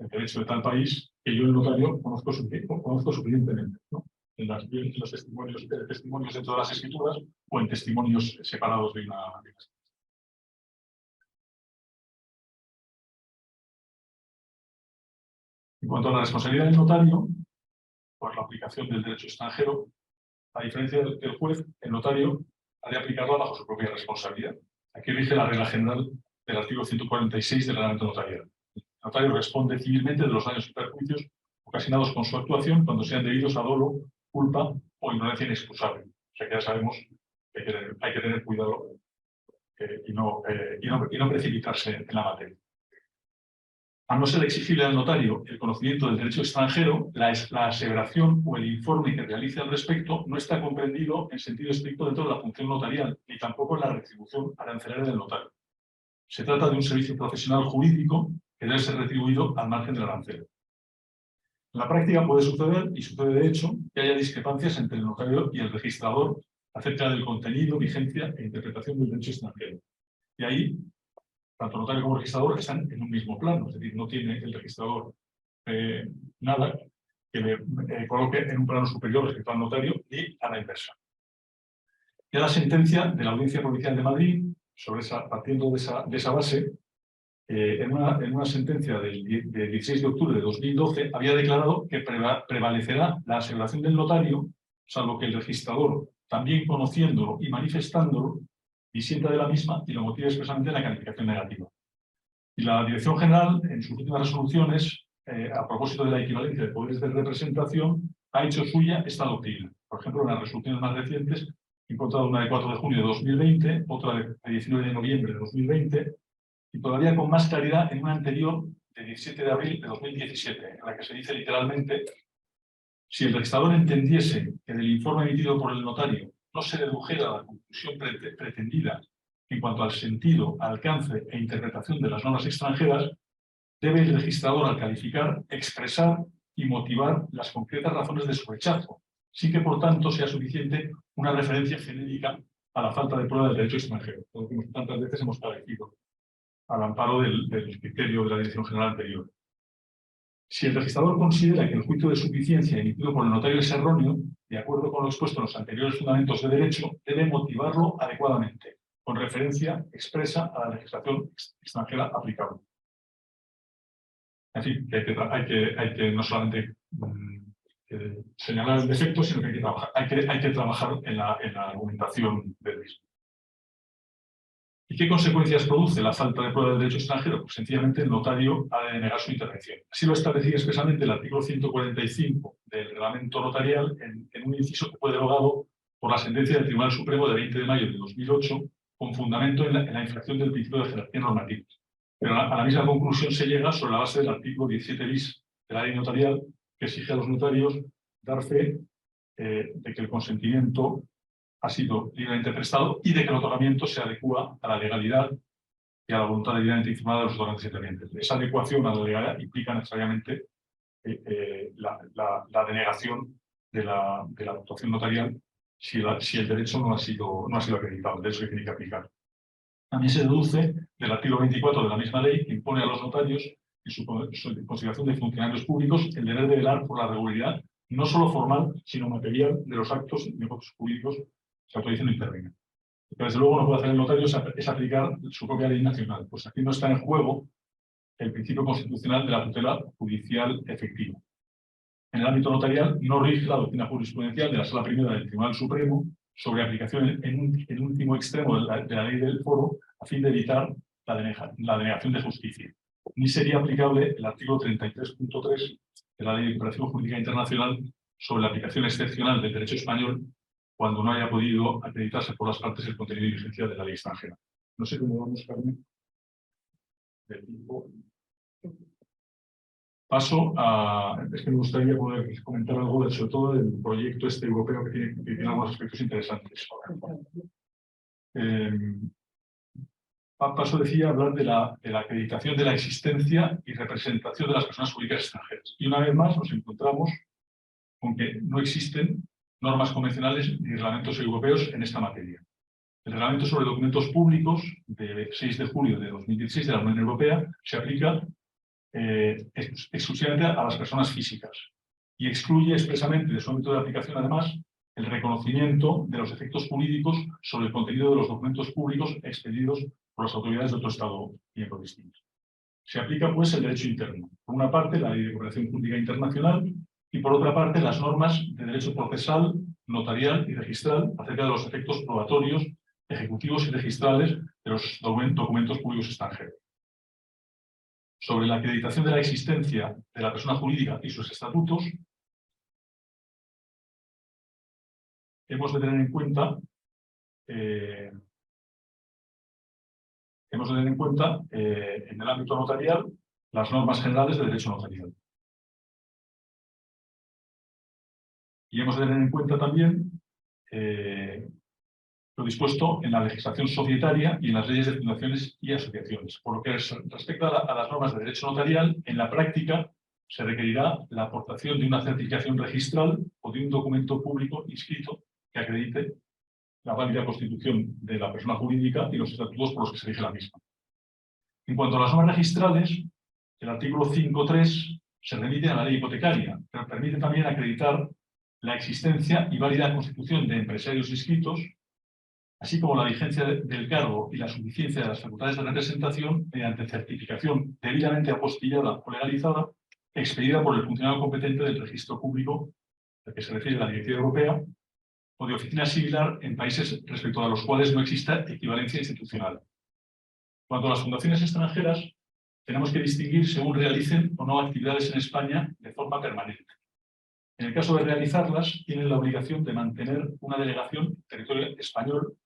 derecho de tal país que yo, el notario, conozco suficientemente, ¿no? En los testimonios dentro de las escrituras o en testimonios separados de una. En cuanto a la responsabilidad del notario, por la aplicación del derecho extranjero, a diferencia del juez, el notario ha de aplicarla bajo su propia responsabilidad. Aquí rige la regla general del artículo 146 del Reglamento Notarial. El notario responde civilmente de los daños y perjuicios ocasionados con su actuación cuando sean debidos a dolo, culpa o ignorancia inexcusable. O sea que ya sabemos que hay que tener cuidado y no precipitarse en la materia. A no ser exigible al notario el conocimiento del derecho extranjero, la aseveración o el informe que realice al respecto no está comprendido en sentido estricto dentro de la función notarial, ni tampoco en la retribución arancelaria del notario. Se trata de un servicio profesional jurídico que debe ser retribuido al margen del arancel. En la práctica puede suceder, y sucede de hecho, que haya discrepancias entre el notario y el registrador acerca del contenido, vigencia e interpretación del derecho extranjero. Y ahí, tanto notario como registrador están en un mismo plano, es decir, no tiene el registrador nada que le coloque en un plano superior respecto al notario ni a la inversa. Ya la sentencia de la Audiencia Provincial de Madrid, partiendo de esa base, en una sentencia del 16 de octubre de 2012, había declarado que prevalecerá la aseveración del notario, salvo que el registrador, también conociéndolo y manifestándolo, disienta de la misma y lo motive expresamente en la calificación negativa. Y la Dirección General, en sus últimas resoluciones, a propósito de la equivalencia de poderes de representación, ha hecho suya esta doctrina. Por ejemplo, en las resoluciones más recientes, he encontrado una de 4 de junio de 2020, otra de 19 de noviembre de 2020, y todavía con más claridad en una anterior de 17 de abril de 2017, en la que se dice literalmente: si el registrador entendiese que del informe emitido por el notario no se dedujera la conclusión pretendida en cuanto al sentido, alcance e interpretación de las normas extranjeras, debe el registrador, al calificar, expresar y motivar las concretas razones de su rechazo, sin que, por tanto, sea suficiente una referencia genérica a la falta de prueba del derecho extranjero, lo que tantas veces hemos parecido al amparo del criterio de la Dirección General anterior. Si el registrador considera que el juicio de suficiencia emitido por el notario es erróneo, de acuerdo con lo expuesto en los anteriores fundamentos de derecho, debe motivarlo adecuadamente, con referencia expresa a la legislación extranjera aplicable. En fin, que hay que no solamente señalar el defecto, sino que hay que trabajar en la argumentación del mismo. ¿Y qué consecuencias produce la falta de prueba del derecho extranjero? Pues sencillamente el notario ha de denegar su intervención. Así lo establecía expresamente el artículo 145 del reglamento notarial en un inciso que fue derogado por la sentencia del Tribunal Supremo de 20 de mayo de 2008, con fundamento en la infracción del principio de jerarquía normativa. Pero a la misma conclusión se llega sobre la base del artículo 17 bis de la ley notarial, que exige a los notarios dar fe de que el consentimiento ha sido libremente prestado y de que el otorgamiento se adecua a la legalidad y a la voluntad debidamente informada de los otorgantes intervenientes. Esa adecuación a la legalidad implica necesariamente la denegación de la actuación notarial si el derecho no ha sido acreditado, el derecho que tiene que aplicar. También se deduce del artículo 24 de la misma ley, que impone a los notarios, en su consideración de funcionarios públicos, el deber de velar por la regularidad, no solo formal, sino material, de los actos y negocios jurídicos que se autoricen o intervengan. Lo que desde luego no puede hacer el notario es aplicar su propia ley nacional, pues aquí no está en juego el principio constitucional de la tutela judicial efectiva. En el ámbito notarial no rige la doctrina jurisprudencial de la Sala Primera del Tribunal Supremo sobre aplicación en último extremo de la ley del foro, a fin de evitar la denegación de justicia. Ni sería aplicable el artículo 33.3 de la Ley de Cooperación Jurídica Internacional sobre la aplicación excepcional del derecho español cuando no haya podido acreditarse por las partes el contenido y vigencia de la ley extranjera. No sé cómo vamos, Carmen. Del tiempo. Paso a... Es que me gustaría poder comentar algo sobre todo del proyecto europeo que tiene algunos aspectos interesantes. Paso, decía, a hablar de la acreditación de la existencia y representación de las personas jurídicas extranjeras. Y una vez más nos encontramos con que no existen normas convencionales ni reglamentos europeos en esta materia. El reglamento sobre documentos públicos de 6 de julio de 2016 de la Unión Europea se aplica exclusivamente a las personas físicas y excluye expresamente de su ámbito de aplicación, además, el reconocimiento de los efectos jurídicos sobre el contenido de los documentos públicos expedidos por las autoridades de otro Estado miembro distinto. Se aplica, pues, el derecho interno. Por una parte, la Ley de Cooperación Jurídica Internacional y, por otra parte, las normas de derecho procesal, notarial y registral acerca de los efectos probatorios, ejecutivos y registrales de los documentos públicos extranjeros. Sobre la acreditación de la existencia de la persona jurídica y sus estatutos, hemos de tener en cuenta en el ámbito notarial las normas generales de derecho notarial. Y hemos de tener en cuenta también lo dispuesto en la legislación societaria y en las leyes de fundaciones y asociaciones. Por lo que respecta a las normas de derecho notarial, en la práctica se requerirá la aportación de una certificación registral o de un documento público inscrito que acredite la válida constitución de la persona jurídica y los estatutos por los que se rige la misma. En cuanto a las normas registrales, el artículo 5.3 se remite a la ley hipotecaria, pero permite también acreditar la existencia y válida constitución de empresarios inscritos así como la vigencia del cargo y la suficiencia de las facultades de representación mediante certificación debidamente apostillada o legalizada, expedida por el funcionario competente del registro público al que se refiere la Directiva Europea, o de oficina similar en países respecto a los cuales no exista equivalencia institucional. Cuanto a las fundaciones extranjeras, tenemos que distinguir según realicen o no actividades en España de forma permanente. En el caso de realizarlas, tienen la obligación de mantener una delegación en territorio español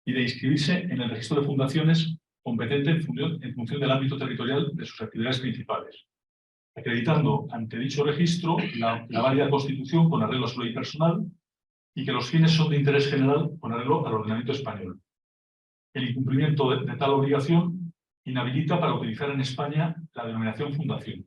y de inscribirse en el registro de fundaciones competente en función del ámbito territorial de sus actividades principales, acreditando ante dicho registro la válida constitución con arreglo a su ley personal y que los fines son de interés general con arreglo al ordenamiento español. El incumplimiento de tal obligación inhabilita para utilizar en España la denominación fundación.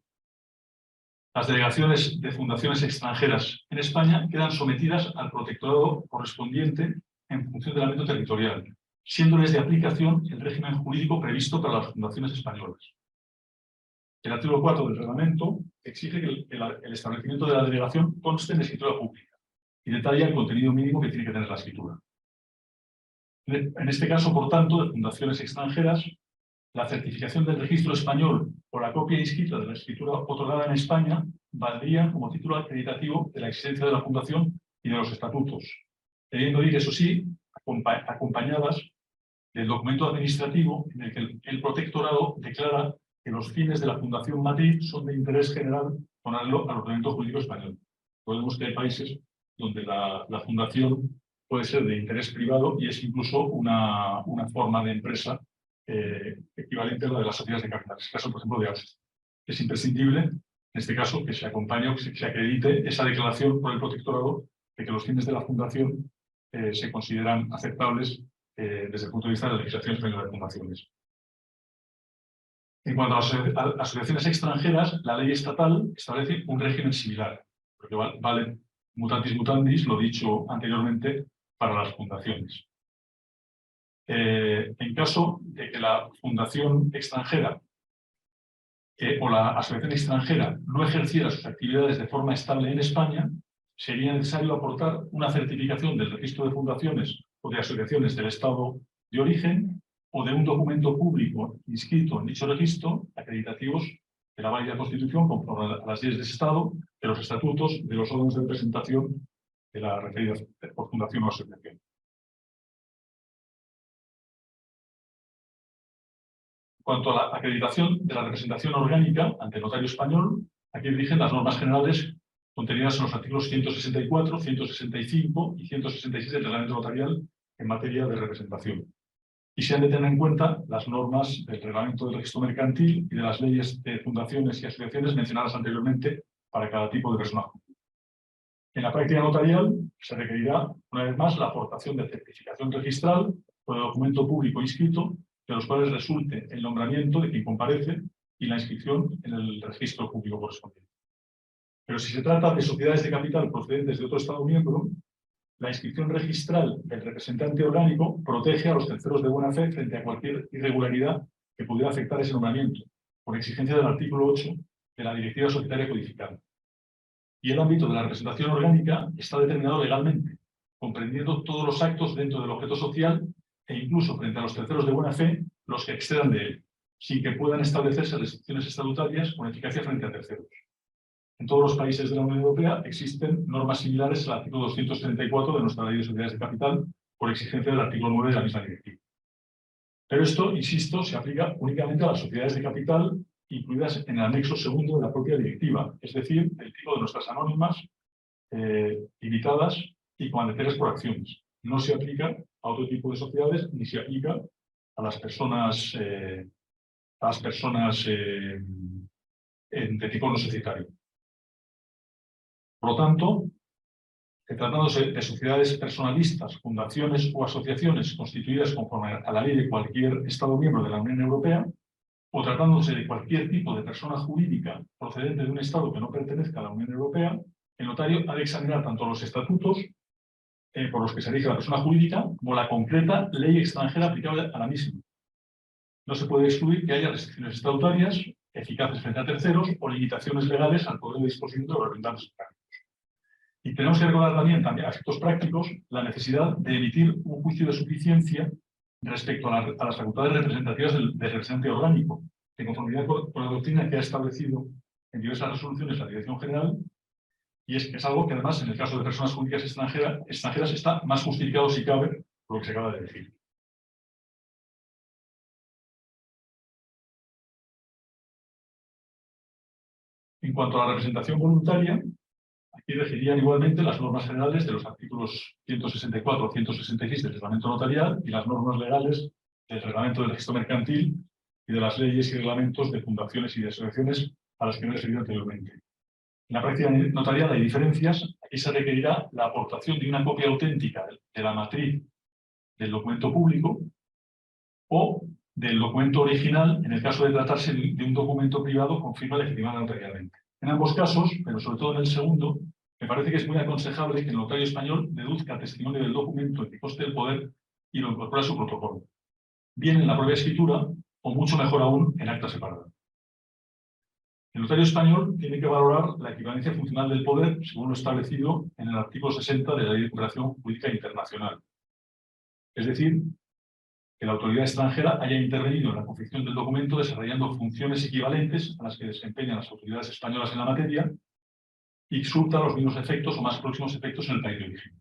Las delegaciones de fundaciones extranjeras en España quedan sometidas al protectorado correspondiente en función del ámbito territorial, siéndoles de aplicación el régimen jurídico previsto para las fundaciones españolas. El artículo 4 del reglamento exige que el establecimiento de la delegación conste en escritura pública y detalla el contenido mínimo que tiene que tener la escritura. En este caso, por tanto, de fundaciones extranjeras, la certificación del registro español o la copia inscrita de la escritura otorgada en España valdría como título acreditativo de la existencia de la fundación y de los estatutos, debiendo ir, eso sí, acompañadas del documento administrativo en el que el protectorado declara que los fines de la fundación matriz son de interés general con arreglo al ordenamiento jurídico español. Podemos que hay países donde la fundación puede ser de interés privado y es incluso una forma de empresa equivalente a la de las sociedades de capital. Es el caso, por ejemplo, de Austria. Es imprescindible, en este caso, que se acompañe o que se acredite esa declaración por el protectorado de que los fines de la fundación se consideran aceptables desde el punto de vista de la legislación española de fundaciones. En cuanto a las asociaciones extranjeras, la ley estatal establece un régimen similar, porque vale mutatis mutandis, lo dicho anteriormente, para las fundaciones. En caso de que la fundación extranjera o la asociación extranjera no ejerciera sus actividades de forma estable en España, sería necesario aportar una certificación del registro de fundaciones o de asociaciones del Estado de origen o de un documento público inscrito en dicho registro, acreditativos de la válida Constitución conforme a las leyes de ese Estado, de los estatutos, de los órganos de representación de la referida por fundación o asociación. En cuanto a la acreditación de la representación orgánica ante el notario español, aquí rigen las normas generales contenidas en los artículos 164, 165 y 166 del reglamento notarial en materia de representación. Y se han de tener en cuenta las normas del reglamento del registro mercantil y de las leyes de fundaciones y asociaciones mencionadas anteriormente para cada tipo de persona jurídica. En la práctica notarial se requerirá, una vez más, la aportación de certificación registral o de documento público inscrito, de los cuales resulte el nombramiento de quien comparece y la inscripción en el registro público correspondiente. Pero si se trata de sociedades de capital procedentes de otro Estado miembro, la inscripción registral del representante orgánico protege a los terceros de buena fe frente a cualquier irregularidad que pudiera afectar ese nombramiento, por exigencia del artículo 8 de la Directiva Societaria Codificada. Y el ámbito de la representación orgánica está determinado legalmente, comprendiendo todos los actos dentro del objeto social e incluso frente a los terceros de buena fe, los que excedan de él, sin que puedan establecerse restricciones estatutarias con eficacia frente a terceros. En todos los países de la Unión Europea existen normas similares al artículo 234 de nuestra Ley de Sociedades de Capital, por exigencia del artículo 9 de la misma directiva. Pero esto, insisto, se aplica únicamente a las sociedades de capital incluidas en el anexo segundo de la propia directiva, es decir, del tipo de nuestras anónimas, limitadas y comandatorias por acciones. No se aplica a otro tipo de sociedades ni se aplica a las personas, de tipo no societario. Por lo tanto, tratándose de sociedades personalistas, fundaciones o asociaciones constituidas conforme a la ley de cualquier Estado miembro de la Unión Europea, o tratándose de cualquier tipo de persona jurídica procedente de un Estado que no pertenezca a la Unión Europea, el notario ha de examinar tanto los estatutos por los que se rige la persona jurídica como la concreta ley extranjera aplicable a la misma. No se puede excluir que haya restricciones estatutarias eficaces frente a terceros o limitaciones legales al poder de disposición de los representantes orgánicos. Y tenemos que recordar también a efectos prácticos, la necesidad de emitir un juicio de suficiencia respecto a las facultades representativas del representante orgánico, de conformidad con la doctrina que ha establecido en diversas resoluciones la Dirección General, y es algo que además en el caso de personas jurídicas extranjeras está más justificado si cabe por lo que se acaba de decir. En cuanto a la representación voluntaria, aquí regirían igualmente las normas generales de los artículos 164 o 166 del reglamento notarial y las normas legales del reglamento del registro mercantil y de las leyes y reglamentos de fundaciones y de asociaciones a las que me he referido anteriormente. En la práctica notarial hay diferencias. Aquí se requerirá la aportación de una copia auténtica de la matriz del documento público o del documento original en el caso de tratarse de un documento privado con firma legitimada notarialmente. En ambos casos, pero sobre todo en el segundo, me parece que es muy aconsejable que el notario español deduzca testimonio del documento en que conste el poder y lo incorpore a su protocolo, bien en la propia escritura o mucho mejor aún en acta separada. El notario español tiene que valorar la equivalencia funcional del poder según lo establecido en el artículo 60 de la Ley de Cooperación Jurídica Internacional. Es decir, que la autoridad extranjera haya intervenido en la confección del documento desarrollando funciones equivalentes a las que desempeñan las autoridades españolas en la materia y surta los mismos efectos o más próximos efectos en el país de origen.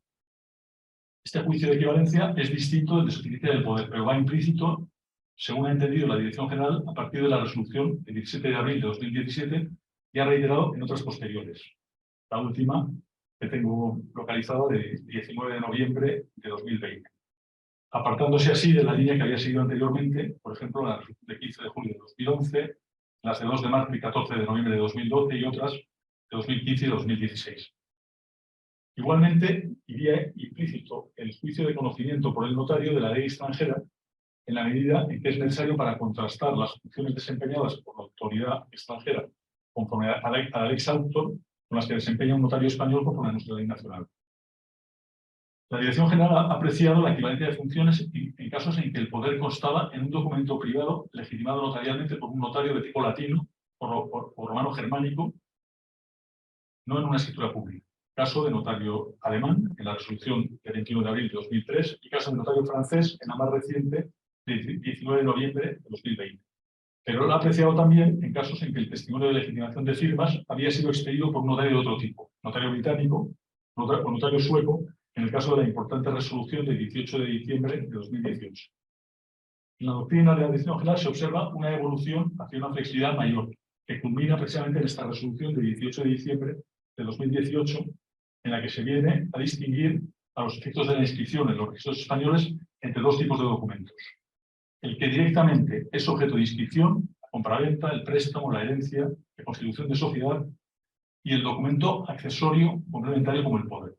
Este juicio de equivalencia es distinto del de suficiencia del poder, pero va implícito, según ha entendido la Dirección General, a partir de la resolución del 17 de abril de 2017 y ha reiterado en otras posteriores. La última que tengo localizada de 19 de noviembre de 2020. Apartándose así de la línea que había seguido anteriormente, por ejemplo, la de 15 de julio de 2011, las de 2 de marzo y 14 de noviembre de 2012 y otras de 2015 y 2016. Igualmente, iría implícito el juicio de conocimiento por el notario de la ley extranjera en la medida en que es necesario para contrastar las funciones desempeñadas por la autoridad extranjera conforme a la lex autor con las que desempeña un notario español conforme a nuestra ley nacional. La Dirección General ha apreciado la equivalencia de funciones en casos en que el poder constaba en un documento privado legitimado notarialmente por un notario de tipo latino o romano germánico, no en una escritura pública. Caso de notario alemán, en la resolución del 21 de abril de 2003, y caso de notario francés, en la más reciente, del 19 de noviembre de 2020. Pero lo ha apreciado también en casos en que el testimonio de legitimación de firmas había sido expedido por un notario de otro tipo, notario británico o notario sueco, en el caso de la importante resolución del 18 de diciembre de 2018. En la doctrina de la Dirección General se observa una evolución hacia una flexibilidad mayor, que culmina precisamente en esta resolución del 18 de diciembre de 2018, en la que se viene a distinguir a los efectos de la inscripción en los registros españoles entre dos tipos de documentos. El que directamente es objeto de inscripción, la compraventa, el préstamo, la herencia, la constitución de sociedad, y el documento accesorio complementario como el poder.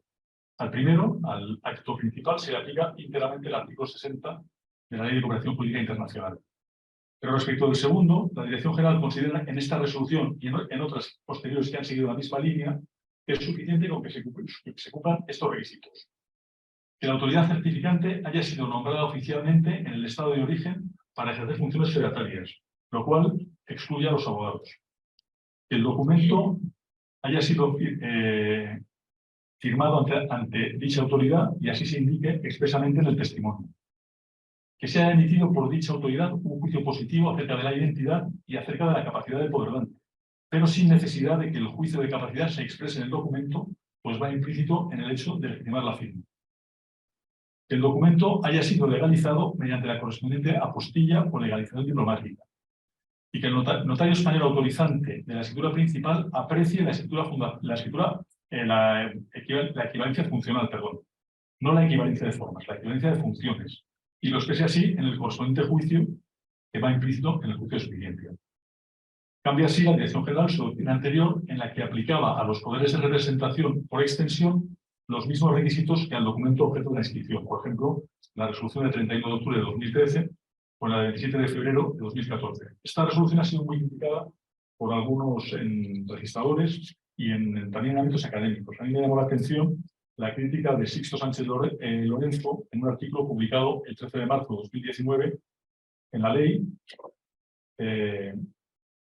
Al primero, al acto principal, se le aplica íntegramente el artículo 60 de la Ley de Cooperación Jurídica Internacional. Pero respecto del segundo, la Dirección General considera en esta resolución y en otras posteriores que han seguido la misma línea que es suficiente con que se cumplan estos requisitos. Que la autoridad certificante haya sido nombrada oficialmente en el estado de origen para ejercer funciones fedatarias, lo cual excluye a los abogados. Que el documento haya sido firmado ante dicha autoridad y así se indique expresamente en el testimonio. Que se haya emitido por dicha autoridad un juicio positivo acerca de la identidad y acerca de la capacidad del poderante, pero sin necesidad de que el juicio de capacidad se exprese en el documento, pues va implícito en el hecho de legitimar la firma. Que el documento haya sido legalizado mediante la correspondiente apostilla o legalización diplomática. Y que el notario español autorizante de la escritura principal aprecie la equivalencia funcional, no la equivalencia de formas, la equivalencia de funciones, y lo exprese así en el correspondiente juicio que va implícito en el juicio de suficiencia. Cambia así la Dirección General su doctrina anterior, en la que aplicaba a los poderes de representación por extensión los mismos requisitos que al documento objeto de la inscripción. Por ejemplo, la resolución de 31 de octubre de 2013 o la de 27 de febrero de 2014. Esta resolución ha sido muy criticada por algunos registradores y también en ámbitos académicos. A mí me llamó la atención la crítica de Sixto Sánchez Lorenzo en un artículo publicado el 13 de marzo de 2019 en La Ley,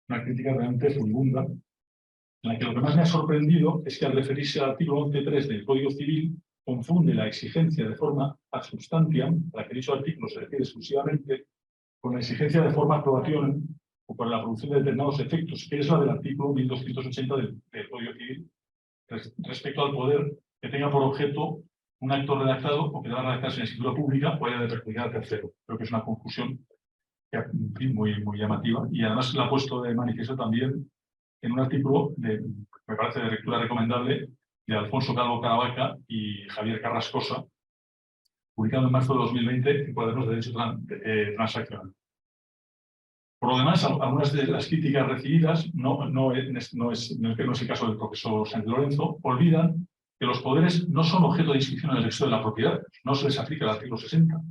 una crítica realmente furibunda, en la que lo que más me ha sorprendido es que al referirse al artículo 11.3 del Código Civil, confunde la exigencia de forma ad substantiam, a la que dicho artículo se refiere exclusivamente, con la exigencia de forma aprobación o con la producción de determinados efectos, que es la del artículo 1280 del Código Civil, respecto al poder que tenga por objeto un acto redactado o que deba redactarse en escritura pública o haya de perjudicar al tercero. Creo que es una confusión que, en fin, muy llamativa, y además la ha puesto de manifiesto también en un artículo, me parece de lectura recomendable, de Alfonso Calvo Caravaca y Javier Carrascosa, publicado en marzo de 2020 en Cuadernos de Derecho Transaccional. Por lo demás, algunas de las críticas recibidas, no es el caso del profesor Sánchez Lorenzo, olvidan que los poderes no son objeto de inscripción en el registro de la propiedad, no se les aplica el artículo 60.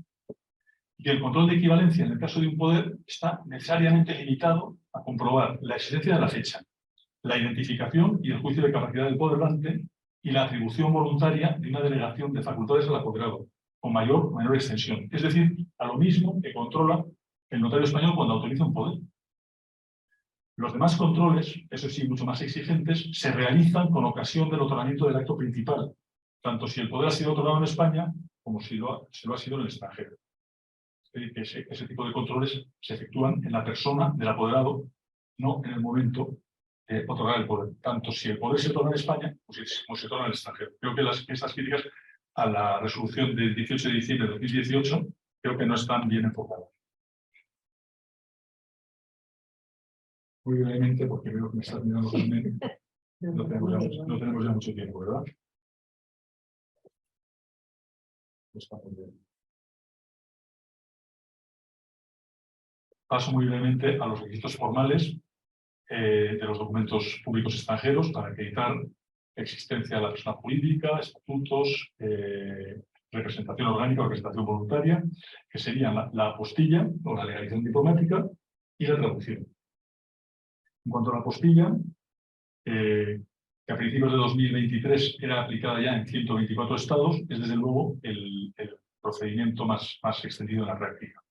Y el control de equivalencia en el caso de un poder está necesariamente limitado a comprobar la existencia de la fecha, la identificación y el juicio de capacidad del poderante y la atribución voluntaria de una delegación de facultades al apoderado, con mayor o menor extensión. Es decir, a lo mismo que controla el notario español cuando autoriza un poder. Los demás controles, eso sí, mucho más exigentes, se realizan con ocasión del otorgamiento del acto principal, tanto si el poder ha sido otorgado en España como si lo ha sido en el extranjero. Es decir, que ese tipo de controles se efectúan en la persona del apoderado, no en el momento de otorgar el poder, tanto si el poder se otorga en España como se otorga en el extranjero. Creo que estas críticas a la resolución del 18 de diciembre de 2018 creo que no están bien enfocadas. Muy brevemente, porque veo que me estás mirando también. No tenemos ya mucho tiempo, ¿verdad? Está muy bien. Paso muy brevemente a los requisitos formales de los documentos públicos extranjeros para acreditar existencia de la persona jurídica, estatutos, representación orgánica o representación voluntaria, que serían la apostilla o la legalización diplomática y la traducción. En cuanto a la apostilla, que a principios de 2023 era aplicada ya en 124 estados, es desde luego el procedimiento más extendido en la práctica.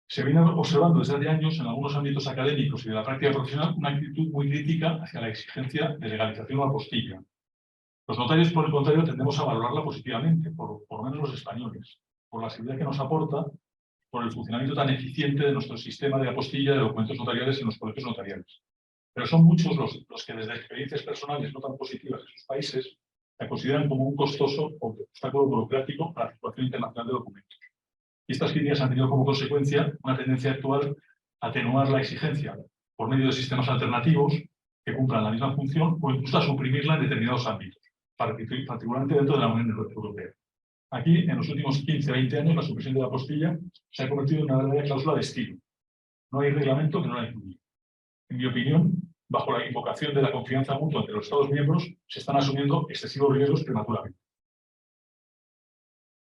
Se viene observando desde hace años en algunos ámbitos académicos y de la práctica profesional una actitud muy crítica hacia la exigencia de legalización o apostilla. Los notarios, por el contrario, tendemos a valorarla positivamente, por lo menos los españoles, por la seguridad que nos aporta, por el funcionamiento tan eficiente de nuestro sistema de apostilla de documentos notariales en los colegios notariales. Pero son muchos los que desde experiencias personales no tan positivas en sus países la consideran como un costoso obstáculo burocrático para la circulación internacional de documentos. Y estas críticas han tenido como consecuencia una tendencia actual a atenuar la exigencia por medio de sistemas alternativos que cumplan la misma función o incluso a suprimirla en determinados ámbitos, particularmente dentro de la Unión Europea. Aquí, en los últimos 15-20 años, la supresión de la apostilla se ha convertido en una verdadera cláusula de estilo. No hay reglamento que no la incluya. En mi opinión, bajo la invocación de la confianza mutua entre los Estados miembros, se están asumiendo excesivos riesgos prematuramente.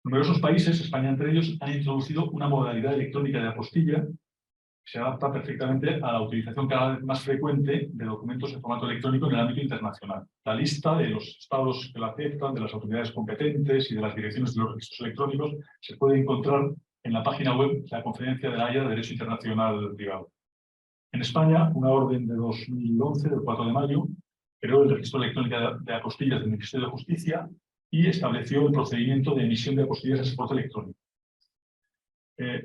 Numerosos países, España entre ellos, han introducido una modalidad electrónica de apostilla que se adapta perfectamente a la utilización cada vez más frecuente de documentos en formato electrónico en el ámbito internacional. La lista de los estados que la aceptan, de las autoridades competentes y de las direcciones de los registros electrónicos se puede encontrar en la página web de la Conferencia de la Haya de Derecho Internacional Privado. En España, una orden de 2011, del 4 de mayo, creó el registro electrónico de apostillas del Ministerio de Justicia y estableció el procedimiento de emisión de apostillas de soporte electrónico.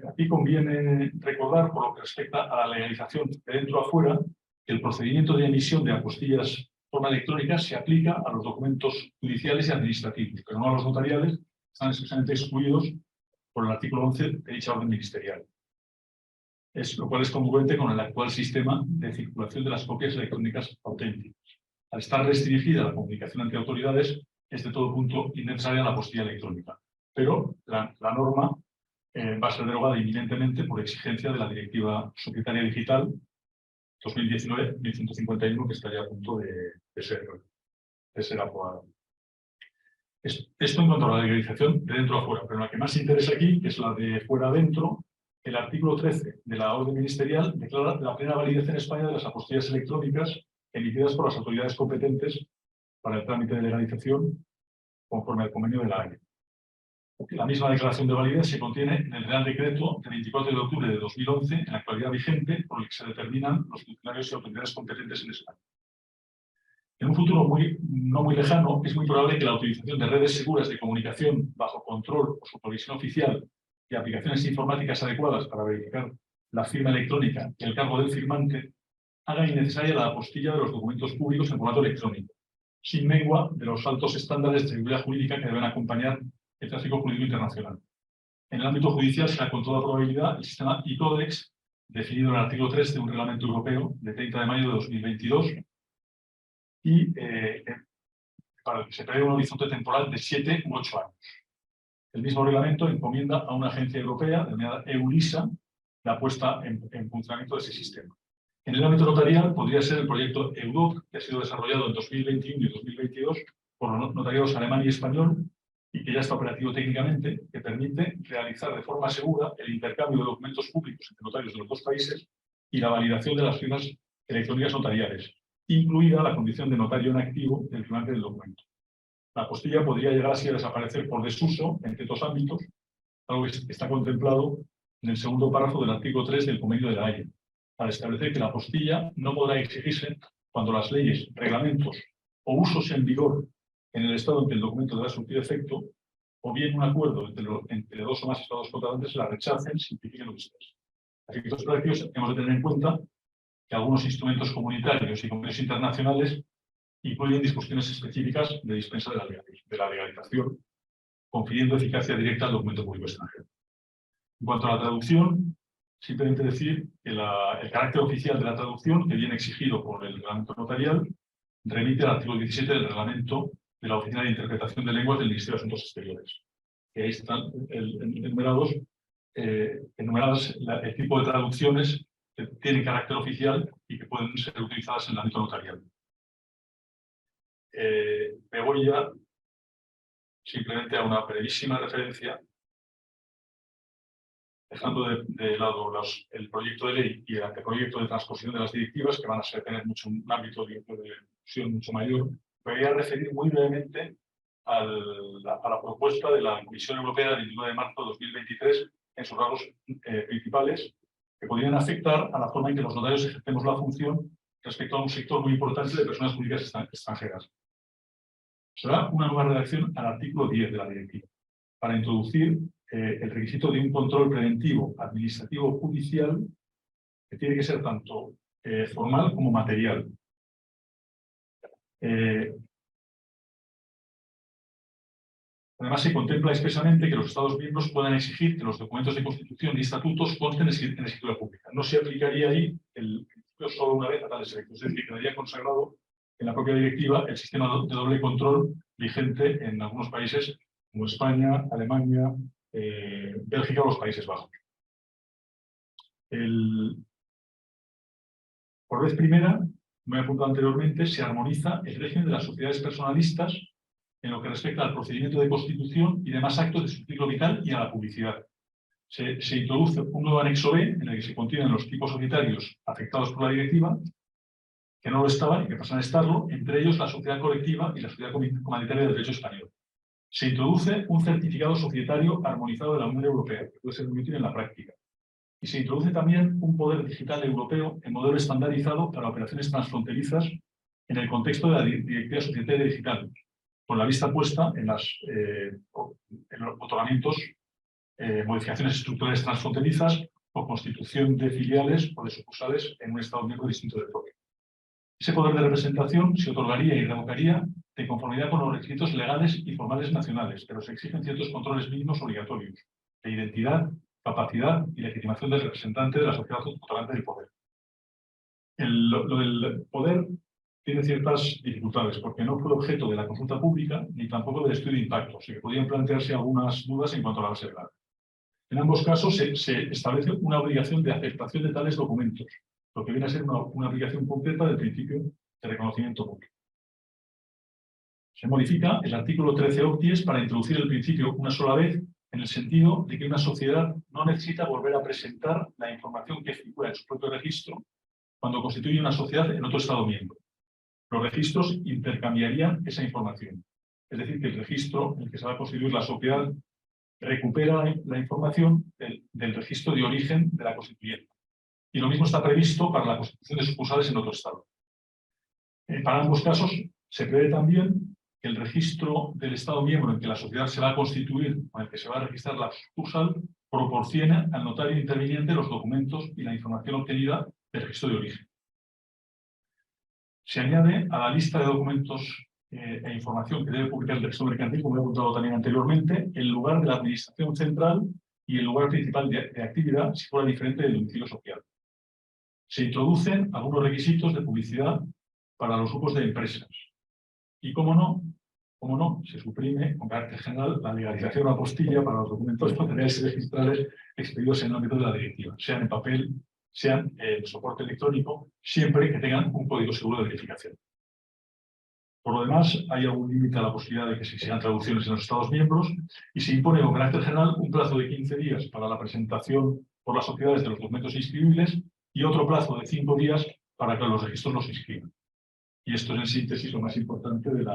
Aquí conviene recordar, por lo que respecta a la legalización de dentro a fuera, que el procedimiento de emisión de apostillas de forma electrónica se aplica a los documentos judiciales y administrativos, pero no a los notariales, que están expresamente excluidos por el artículo 11 de dicha orden ministerial. Lo cual es congruente con el actual sistema de circulación de las copias electrónicas auténticas. Al estar restringida la comunicación entre autoridades, es de todo punto innecesaria la apostilla electrónica. Pero la norma va a ser derogada inminentemente por exigencia de la Directiva Societaria Digital 2019-1151, que está ya a punto de ser aprobada. Esto en cuanto a la legalización de dentro a fuera, pero la que más interesa aquí, que es la de fuera adentro, el artículo 13 de la orden ministerial declara la plena validez en España de las apostillas electrónicas emitidas por las autoridades competentes para el trámite de legalización conforme al convenio de la Haya. La misma declaración de validez se contiene en el Real Decreto de 24 de octubre de 2011, en la actualidad vigente, por el que se determinan los funcionarios y autoridades competentes en España. En un futuro no muy lejano, es muy probable que la utilización de redes seguras de comunicación bajo control o supervisión oficial y aplicaciones informáticas adecuadas para verificar la firma electrónica y el cargo del firmante haga innecesaria la apostilla de los documentos públicos en formato electrónico, sin mengua de los altos estándares de seguridad jurídica que deben acompañar el tráfico jurídico internacional. En el ámbito judicial será con toda probabilidad el sistema e-Codex, definido en el artículo 3 de un reglamento europeo de 30 de mayo de 2022, y para el que se prevé un horizonte temporal de 7 u 8 años. El mismo reglamento encomienda a una agencia europea, denominada EULISA, la puesta en funcionamiento de ese sistema. En el ámbito notarial podría ser el proyecto EUDOC, que ha sido desarrollado en 2021 y 2022 por los notariados alemán y español, y que ya está operativo técnicamente, que permite realizar de forma segura el intercambio de documentos públicos entre notarios de los dos países y la validación de las firmas electrónicas notariales, incluida la condición de notario en activo del firmante del documento. La apostilla podría llegar así a desaparecer por desuso en ciertos ámbitos, algo que está contemplado en el segundo párrafo del artículo 3 del Convenio de La Haya, para establecer que la apostilla no podrá exigirse cuando las leyes, reglamentos o usos en vigor en el estado en que el documento debe surtir efecto, o bien un acuerdo entre dos o más estados contratantes la rechacen, simplifiquen lo vistas. A efectos prácticos, hemos de tener en cuenta que algunos instrumentos comunitarios y convenios internacionales incluyen disposiciones específicas de dispensa de la legalización, confiriendo eficacia directa al documento público extranjero. En cuanto a la traducción, simplemente decir que el carácter oficial de la traducción, que viene exigido por el reglamento notarial, remite al artículo 17 del reglamento de la Oficina de Interpretación de Lenguas del Ministerio de Asuntos Exteriores. Que ahí están enumeradas el tipo de traducciones que tienen carácter oficial y que pueden ser utilizadas en el ámbito notarial. Me voy ya simplemente a una brevísima referencia, dejando de lado el proyecto de ley y el anteproyecto de transposición de las directivas, que van a tener un ámbito de discusión mucho mayor. Me voy a referir muy brevemente a la propuesta de la Comisión Europea del 29 de marzo de 2023 en sus rasgos principales, que podrían afectar a la forma en que los notarios ejercemos la función respecto a un sector muy importante de personas jurídicas extranjeras. Será una nueva redacción al artículo 10 de la directiva, para introducir el requisito de un control preventivo administrativo judicial, que tiene que ser tanto formal como material. Además, se contempla expresamente que los Estados miembros puedan exigir que los documentos de constitución y estatutos consten en escritura pública. No se aplicaría ahí el principio solo una vez a tales efectos, es decir, quedaría consagrado en la propia directiva el sistema de doble control vigente en algunos países como España, Alemania, Bélgica o los Países Bajos. Por vez primera, me he apuntado anteriormente, se armoniza el régimen de las sociedades personalistas en lo que respecta al procedimiento de constitución y demás actos de su ciclo vital y a la publicidad. Se introduce un nuevo anexo B en el que se contienen los tipos societarios afectados por la directiva, que no lo estaban y que pasan a estarlo, entre ellos la sociedad colectiva y la sociedad comunitaria del derecho español. Se introduce un certificado societario armonizado de la Unión Europea, que puede ser muy útil en la práctica. Y se introduce también un poder digital europeo en modelo estandarizado para operaciones transfronterizas en el contexto de la Directiva Societaria Digital, con la vista puesta en los otorgamientos, modificaciones estructurales transfronterizas o constitución de filiales o de sucursales en un Estado miembro distinto del propio. Ese poder de representación se otorgaría y revocaría de conformidad con los requisitos legales y formales nacionales, pero se exigen ciertos controles mínimos obligatorios de identidad, capacidad y legitimación del representante de la sociedad otorgante del poder. Lo del poder tiene ciertas dificultades, porque no fue objeto de la consulta pública ni tampoco del estudio de impacto, así que podrían plantearse algunas dudas en cuanto a la base legal. En ambos casos se establece una obligación de aceptación de tales documentos, lo que viene a ser una aplicación concreta del principio de reconocimiento público. Se modifica el artículo 13 octies para introducir el principio una sola vez, en el sentido de que una sociedad no necesita volver a presentar la información que figura en su propio registro cuando constituye una sociedad en otro Estado miembro. Los registros intercambiarían esa información. Es decir, que el registro en el que se va a constituir la sociedad recupera la información del registro de origen de la constituyente. Y lo mismo está previsto para la constitución de sucursales en otro Estado. Para ambos casos, se prevé también que el registro del Estado miembro en que la sociedad se va a constituir o en el que se va a registrar la sucursal proporcione al notario interviniente los documentos y la información obtenida del registro de origen. Se añade a la lista de documentos e información que debe publicar el registro mercantil, como he apuntado también anteriormente, el lugar de la administración central y el lugar principal de actividad, si fuera diferente del domicilio social. Se introducen algunos requisitos de publicidad para los grupos de empresas. Y, como no, se suprime con carácter general la legalización o apostilla para los documentos notariales y registrales expedidos en el ámbito de la directiva, sean en papel, sean en soporte electrónico, siempre que tengan un código seguro de verificación. Por lo demás, hay algún límite a la posibilidad de que se sean traducciones en los Estados miembros y se impone con carácter general un plazo de 15 días para la presentación por las sociedades de los documentos inscribibles y otro plazo de 5 días para que los registros los inscriban. Y esto es en síntesis lo más importante de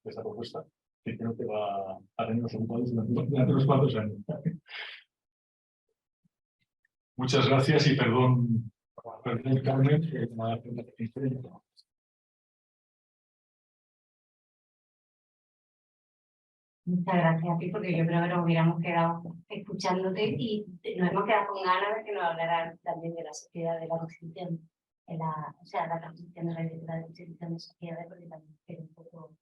esta propuesta, que creo que va a tener los resultados durante los 4 años. Muchas gracias y perdón, Carmen. Muchas gracias a ti, porque yo creo que nos hubiéramos quedado escuchándote y nos hemos quedado con ganas de que nos hablaran también de la sociedad, de la constitución, o sea, la constitución de la constitución de sociedades, porque también es un poco...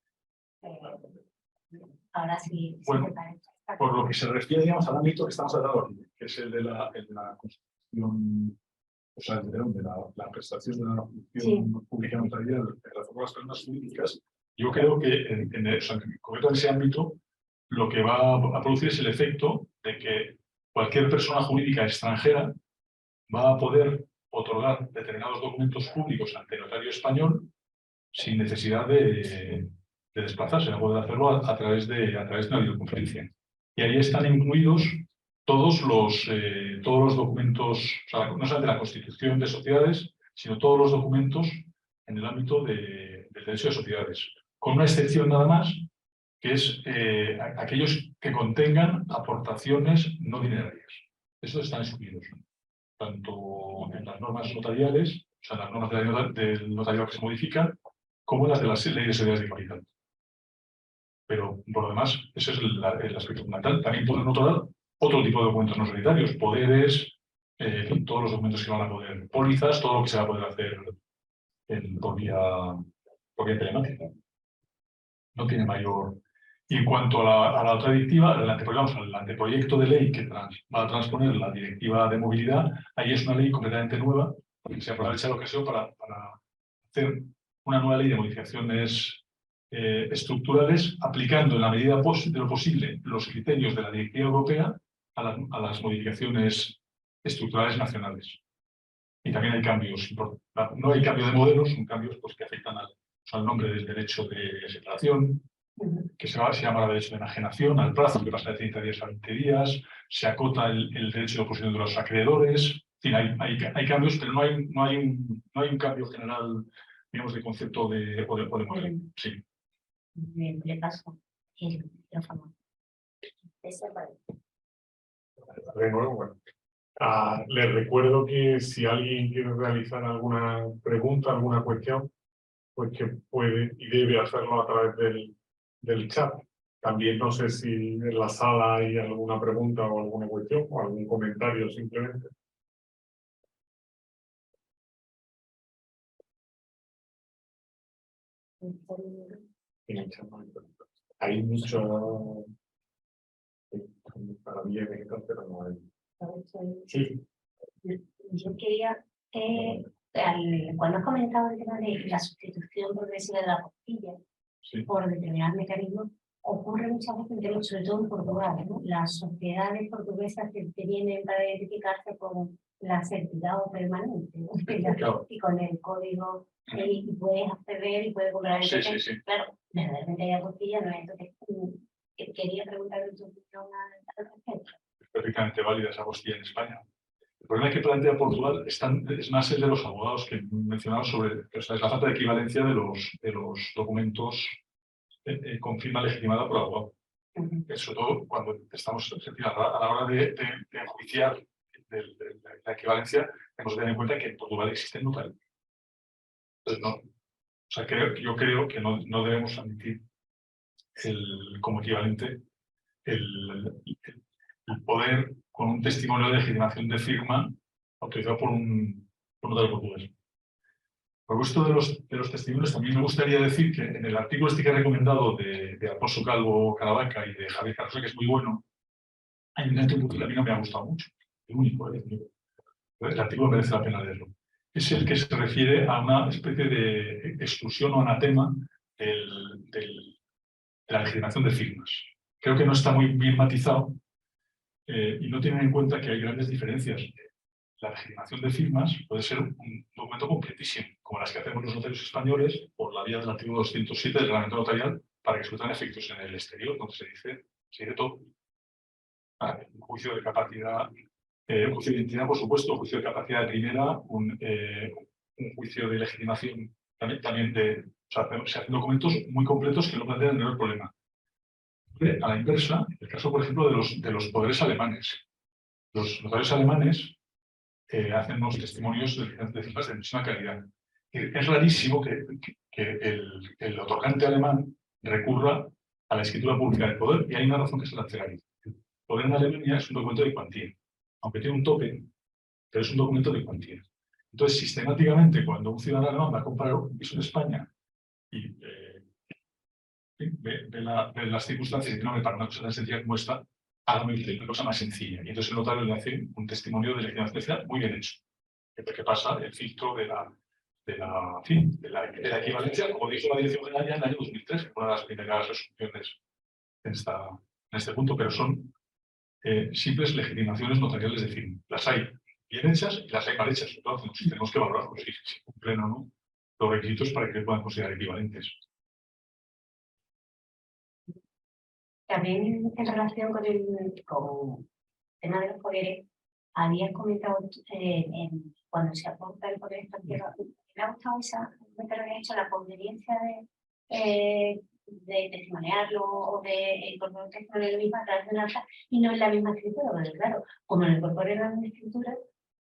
ahora sí, bueno, te parece. Por lo que se refiere, digamos, al ámbito que estamos tratando aquí, que es el de la constitución, o sea, el de la prestación de la función pública notarial de la reforma de las personas jurídicas, yo creo que en concreto en ese ámbito, lo que va a producir es el efecto de que cualquier persona jurídica extranjera va a poder otorgar determinados documentos públicos ante el notario español sin necesidad de desplazarse, va a poder hacerlo a través de una videoconferencia. Y ahí están incluidos todos los documentos, o sea, no solamente la constitución de sociedades, sino todos los documentos en el ámbito del derecho de sociedades, con una excepción nada más, que es aquellos que contengan aportaciones no dinerarias. Esos están excluidos, tanto en las normas notariales, o sea, las normas del notariado que se modifican, como en las de las leyes de sociedades de capital. Pero, por lo demás, ese es el aspecto fundamental. También podemos notar otro tipo de documentos no sanitarios, poderes, todos los documentos que van a poder, pólizas, todo lo que se va a poder hacer por vía telemática. No tiene mayor... Y en cuanto a la otra directiva, el anteproyecto de ley que va a transponer la directiva de movilidad, ahí es una ley completamente nueva, porque se aprovecha la ocasión para hacer una nueva ley de modificaciones estructurales, aplicando en la medida de lo posible los criterios de la directiva europea a las modificaciones estructurales nacionales. Y también hay cambios, no hay cambio de modelos, son cambios pues, que afectan al nombre del derecho de separación, que se llama derecho de enajenación, al plazo, que pasa de 30 días a 20 días, se acota el derecho de oposición de los acreedores. En fin, hay cambios, pero no hay un cambio general, digamos, de concepto o de modelo. Sí. Bien, le paso el micrófono. De nuevo, bueno. Les recuerdo que si alguien quiere realizar alguna pregunta, alguna cuestión, pues que puede y debe hacerlo a través del chat. También no sé si en la sala hay alguna pregunta o alguna cuestión o algún comentario simplemente. En el chat no hay preguntas. Hay mucho para mí pero no hay. Sí. Yo quería, cuando has comentado el tema de la sustitución progresiva de la apostilla por determinados mecanismos, ocurre muchas veces, sobre todo en Portugal, ¿no? Las sociedades portuguesas que vienen para identificarse con la certidumbre permanente, ¿no? Claro. Y con el código, y puedes acceder y puedes comprar el Sí. Claro, verdaderamente hay apostilla, ¿no? Entonces, quería preguntarle tu opinión al respecto. Es perfectamente válida esa apostilla en España. El problema que plantea Portugal es más el de los abogados que mencionaba sobre es la falta de equivalencia de los documentos con firma legitimada por abogado. Sobre todo cuando estamos a la hora de enjuiciar la equivalencia, tenemos que tener en cuenta que en Portugal existen notarios. Entonces, O sea, yo creo que no debemos admitir como equivalente el poder con un testimonio de legitimación de firma autorizado por un notario portugués. Por gusto de los testimonios, también me gustaría decir que en el artículo este que he recomendado de Alfonso Calvo Caravaca y de Javier Carrasco, que es muy bueno, hay un artículo que a mí no me ha gustado mucho, el único, el artículo merece la pena leerlo. Es el que se refiere a una especie de exclusión o anatema de la legitimación de firmas. Creo que no está muy bien matizado y no tienen en cuenta que hay grandes diferencias. La legitimación de firmas puede ser un documento completísimo, como las que hacemos los notarios españoles por la vía del artículo 207 del reglamento notarial para que surtan efectos en el exterior, donde se dice todo. Un juicio de capacidad, un juicio de identidad, por supuesto, un juicio de capacidad de primera, un juicio de legitimación también de... O sea, se hacen documentos muy completos que no plantean ningún problema. A la inversa, el caso, por ejemplo, de los poderes alemanes. Los notarios alemanes hacen unos testimonios de firmas de muchísima calidad. Es rarísimo que el otorgante alemán recurra a la escritura pública del poder, y hay una razón que es la tercera. El poder en Alemania es un documento de cuantía, aunque tiene un tope, pero es un documento de cuantía. Entonces, sistemáticamente, cuando un ciudadano alemán va a comprar un piso en España y ve las circunstancias y no me para una cosa tan sencilla como esta, hágame una cosa más sencilla. Y entonces el notario le hace un testimonio de legitimación especial muy bien hecho, que pasa el filtro de la equivalencia, como dijo la Dirección General ya en el año 2003, una de las primeras resoluciones en este punto, pero son simples legitimaciones notariales de firma. Las hay bien hechas y las hay mal hechas. Entonces, tenemos que valorar si cumplen o no los requisitos para que puedan considerar equivalentes. También en relación con el tema de los poderes, habías comentado cuando se aporta el poder extranjero, me ha gustado esa comentario que has hecho, la conveniencia de testimoniarlo o de incorporar un testimonio en la misma a través de una acta y no en la misma escritura, porque claro, como lo incorporan en la misma escritura,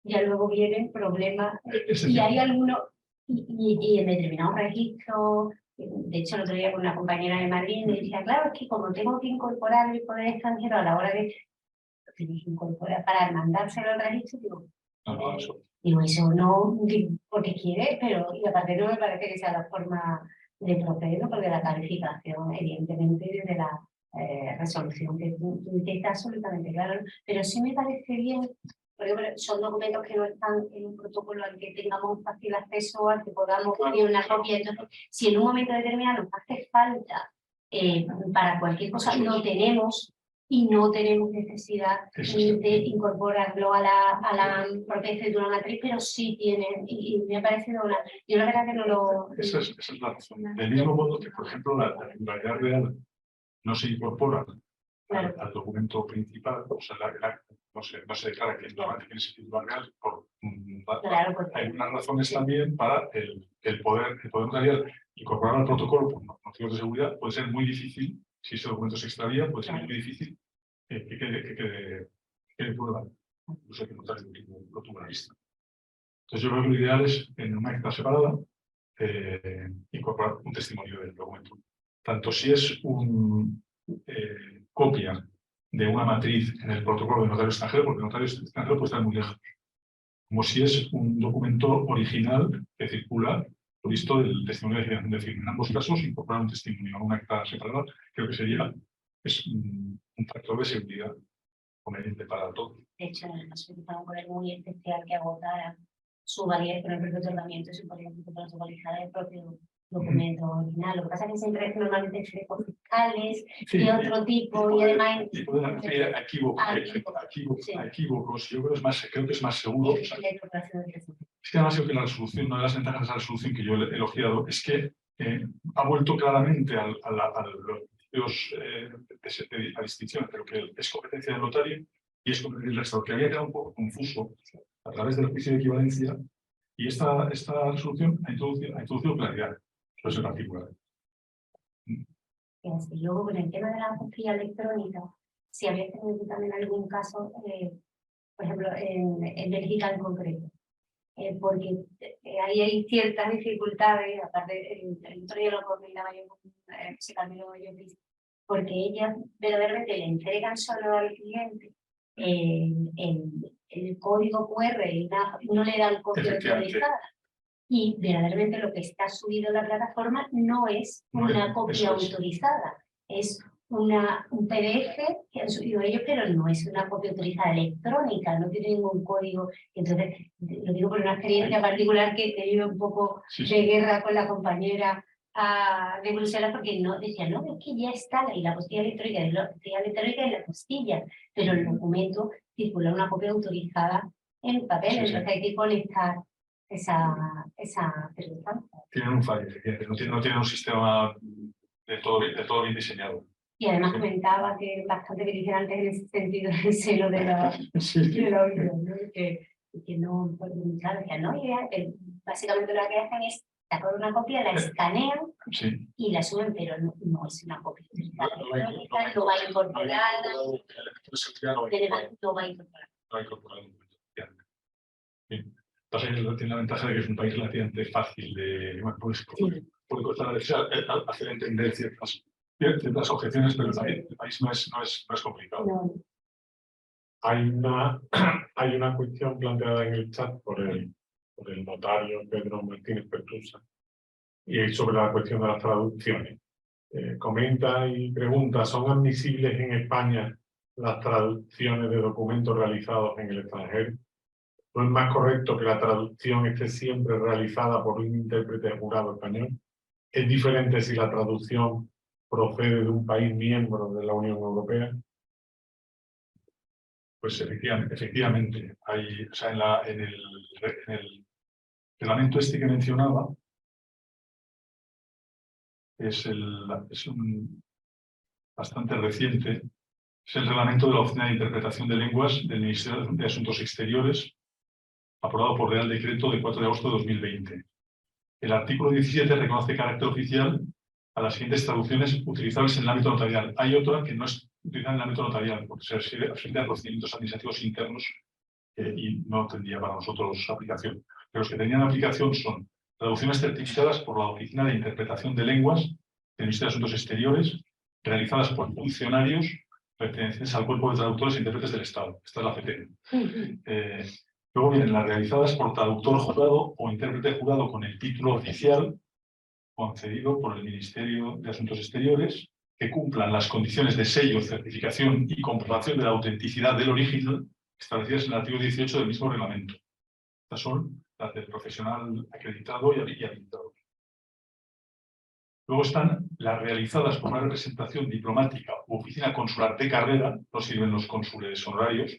ya luego vienen problemas y hay algunos, y en determinados registros. De hecho, el otro día con una compañera de Madrid me decía, claro, es que como tengo que incorporar el poder extranjero a la hora de incorporar para mandárselo al registro, digo, eso no, porque quiere, pero y aparte no me parece que sea la forma de proceder, porque la calificación, evidentemente, desde la resolución que está absolutamente claro, pero sí me parece bien. Porque son documentos que no están en un protocolo al que tengamos fácil acceso, al que podamos tener una copia. Entonces, si en un momento determinado nos hace falta para cualquier cosa, no tenemos y no tenemos necesidad de incorporarlo a la propia escritura matriz, pero sí tienen, y me ha parecido una... Yo la verdad que no lo... Esa es la razón. Del mismo modo que, por ejemplo, la titularidad real no se incorpora al documento principal, o sea, no se declara que normalmente tiene ese titular real, hay unas razones también para el poder notarial incorporar al protocolo por motivos de seguridad. Puede ser muy difícil, si ese documento se extravía, puede ser muy difícil que quede prueba, incluso que notario lo tuvo a la vista. Entonces yo creo que lo ideal es, en una acta separada, incorporar un testimonio del documento. Tanto si es copia de una matriz en el protocolo de notario extranjero, porque el notario extranjero puede estar muy lejos, como si es un documento original que circula visto del testimonio de legitimación de firma. En ambos casos, incorporar un testimonio a una acta separada creo que sería un factor de seguridad conveniente para todos. De hecho, en el caso de un poder muy especial que agotara su validez con el propio tratamiento, se podría protocolizar el propio documento original. Lo que pasa es que siempre normalmente se con fiscales de otro tipo y además... Y pueden hacer equívocos. Yo creo que es más seguro. Es que además creo que la resolución, una de las ventajas de esa resolución que yo he elogiado, es que ha vuelto claramente a los principios de la distinción entre lo que es competencia del notario y es competencia del restaurador, que había quedado un poco confuso a través del juicio de equivalencia, y esta resolución ha introducido claridad sobre ese particular. Y luego, con el tema de la apostilla electrónica, si había tenido también algún caso, por ejemplo, en Bélgica en concreto, porque ahí hay ciertas dificultades, aparte, el otro día lo comentaba yo con porque ellas verdaderamente le entregan solo al cliente el código QR y no le dan copia autorizada. Y verdaderamente lo que está subido a la plataforma no es una copia autorizada, es un PDF que han subido ellos, pero no es una copia autorizada electrónica, no tiene ningún código. Entonces, lo digo por una experiencia particular que he tenido un poco de guerra con la compañera de Bruselas, porque no decía, no, es que ya está, y la postilla electrónica es la postilla, pero el documento circula una copia autorizada en papel, entonces hay que conectar esa circunstancia. Tienen un fallo, no tienen un sistema de todo bien diseñado. Y además comentaba que bastante beligerante en ese sentido el seno de la Unión, ¿no? Que no, claro, que no, que básicamente lo que hacen es sacar una copia, la escanean y la suben, pero no es una copia. No va incorporada. No va incorporada. Entonces tiene la ventaja de que es un país relativamente fácil de... Bueno, puede costar hacer entender ciertas objeciones, pero el país no es complicado. No. Hay una cuestión planteada en el chat por el notario Pedro Martínez Pertusa y sobre la cuestión de las traducciones. Comenta y pregunta, ¿son admisibles en España las traducciones de documentos realizados en el extranjero? ¿No es más correcto que la traducción esté siempre realizada por un intérprete jurado español? ¿Es diferente si la traducción procede de un país miembro de la Unión Europea? Pues efectivamente. Hay, o sea, en el reglamento este que mencionaba, es un bastante reciente, es el reglamento de la Oficina de Interpretación de Lenguas del Ministerio de Asuntos Exteriores, aprobado por Real Decreto de 4 de agosto de 2020. El artículo 17 reconoce carácter oficial a las siguientes traducciones utilizables en el ámbito notarial. Hay otra que no es utilizada en el ámbito notarial, porque se refiere a procedimientos administrativos internos y no tendría para nosotros aplicación. Pero los que tenían aplicación son traducciones certificadas por la Oficina de Interpretación de Lenguas del Ministerio de Asuntos Exteriores, realizadas por funcionarios pertenecientes al Cuerpo de Traductores e Intérpretes del Estado. Esta es la CTE. Luego vienen las realizadas por traductor jurado o intérprete jurado con el título oficial concedido por el Ministerio de Asuntos Exteriores, que cumplan las condiciones de sello, certificación y comprobación de la autenticidad del original establecidas en el artículo 18 del mismo reglamento. Estas son las del profesional acreditado y habilitado. Luego están las realizadas por una representación diplomática u oficina consular de carrera, no sirven los cónsules honorarios,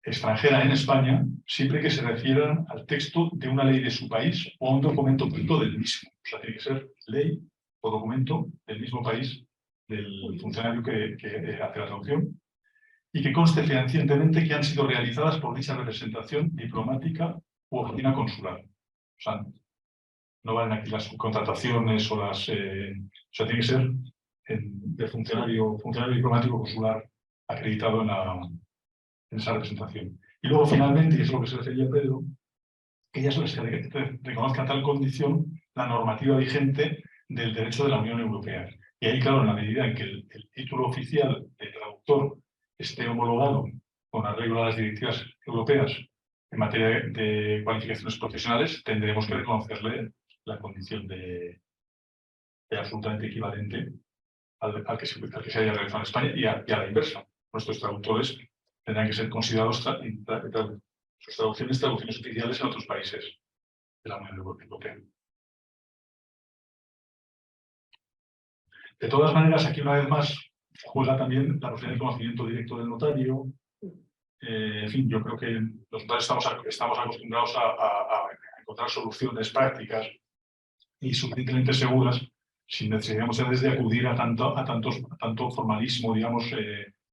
extranjera en España, siempre que se refieran al texto de una ley de su país o a un documento oculto del mismo. O sea, tiene que ser ley o documento del mismo país del funcionario que hace la traducción y que conste fehacientemente que han sido realizadas por dicha representación diplomática u oficina consular. O sea, no valen aquí las subcontrataciones o las... o sea, tiene que ser de funcionario diplomático consular acreditado en esa representación. Y luego, finalmente, y es lo que se refería Pedro, que ellas son las que reconozcan tal condición la normativa vigente del derecho de la Unión Europea. Y ahí, claro, en la medida en que el título oficial de traductor esté homologado con arreglo a las directivas europeas en materia de cualificaciones profesionales, tendremos que reconocerle la condición de absolutamente equivalente al que se haya realizado en España y a la inversa. Nuestros traductores tendrán que ser considerados sus traducciones oficiales en otros países de la Unión Europea. De todas maneras, aquí una vez más juega también la posibilidad de conocimiento directo del notario. En fin, yo creo que los notarios estamos acostumbrados a encontrar soluciones prácticas y suficientemente seguras sin necesidad de acudir a tanto formalismo, digamos,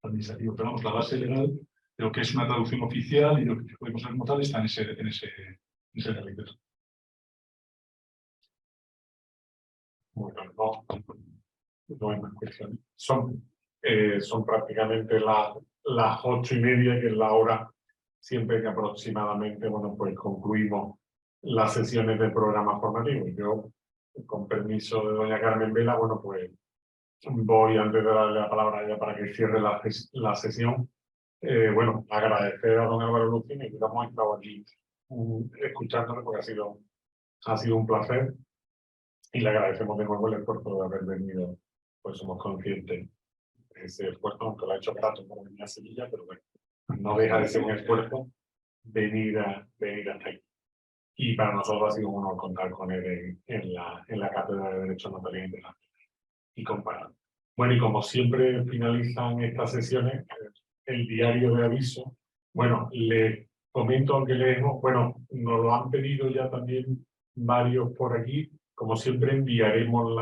administrativo. Pero vamos, la base legal de lo que es una traducción oficial y lo que podemos hacer como tal está en ese reglamento. Bueno, no hay más cuestiones. Son prácticamente las 8:30, que es la hora siempre que aproximadamente, bueno, pues concluimos las sesiones del programa formativo. Yo, con permiso de doña Carmen Vela, bueno, pues voy, antes de darle la palabra a ella para que cierre la sesión, bueno, agradecer a don Álvaro Lucini, que hemos estado aquí escuchándole, porque ha sido un placer, y le agradecemos de nuevo el esfuerzo de haber venido, pues somos conscientes de ese esfuerzo, aunque lo ha hecho grato por venir a Sevilla, pero bueno, no deja de ser un esfuerzo venir hasta aquí. Y para nosotros ha sido un honor contar con él en la Cátedra de Derecho Notarial Internacional y Comparado. Bueno, y como siempre finalizan estas sesiones, el diario de aviso, bueno, les comento que leemos, bueno, nos lo han pedido ya también varios por aquí, como siempre enviaremos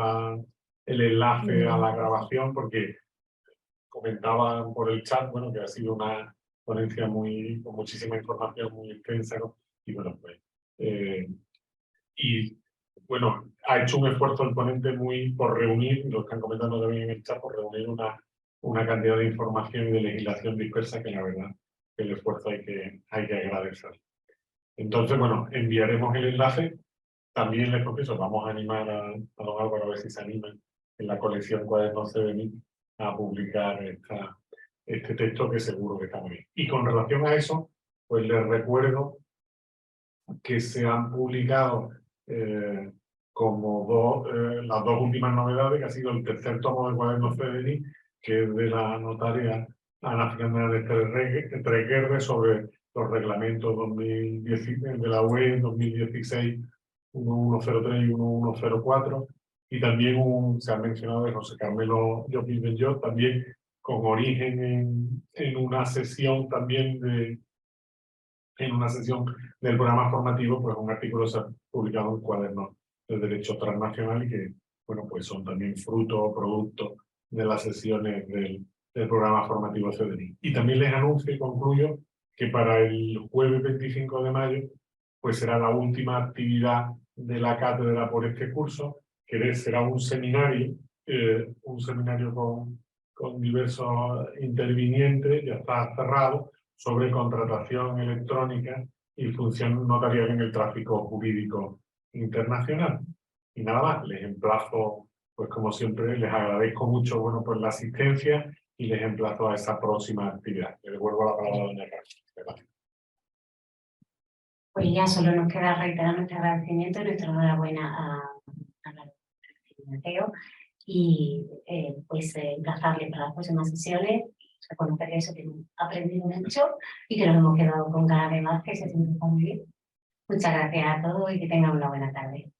el enlace a la grabación, porque comentaban por el chat, bueno, que ha sido una ponencia con muchísima información, muy extensa, ¿no? Y bueno, pues, y bueno, ha hecho un esfuerzo el ponente por reunir, lo están comentando también en el chat, por reunir una cantidad de información y de legislación dispersa que la verdad que el esfuerzo hay que agradecer. Entonces, bueno, enviaremos el enlace. También les confieso, vamos a animar a don Álvaro a ver si se animan en la colección Cuadernos CDMI a publicar este texto, que seguro que está muy bien. Y con relación a eso, pues les recuerdo que se han publicado las dos últimas novedades, que ha sido el tercer tomo de Cuadernos CDMI, que es de la notaria Ana Fernández Treguerre, sobre los reglamentos 2016, de la UE 2016, 1103 y 1104, y también se ha mencionado de José Carmelo Llopis Benlloch, también con origen en una sesión también del programa formativo, pues un artículo se ha publicado en Cuadernos de Derecho Transnacional y que, bueno, pues son también fruto o producto de las sesiones del programa formativo CDNI. Y también les anuncio y concluyo que para el jueves 25 de mayo, pues será la última actividad de la cátedra por este curso, que será un seminario con diversos intervinientes, ya está cerrado, sobre contratación electrónica y función notarial en el tráfico jurídico internacional. Y nada más, les emplazo, pues como siempre, les agradezco mucho, bueno, pues la asistencia y les emplazo a esa próxima actividad. Le devuelvo la palabra a doña Carmen. Gracias. Pues ya solo nos queda reiterar nuestro agradecimiento y nuestra enhorabuena a Mateo y pues emplazarle para las próximas sesiones, reconocer eso, que hemos aprendido mucho y que nos hemos quedado con ganas de más, que se siente muy bien. Muchas gracias a todos y que tengan una buena tarde.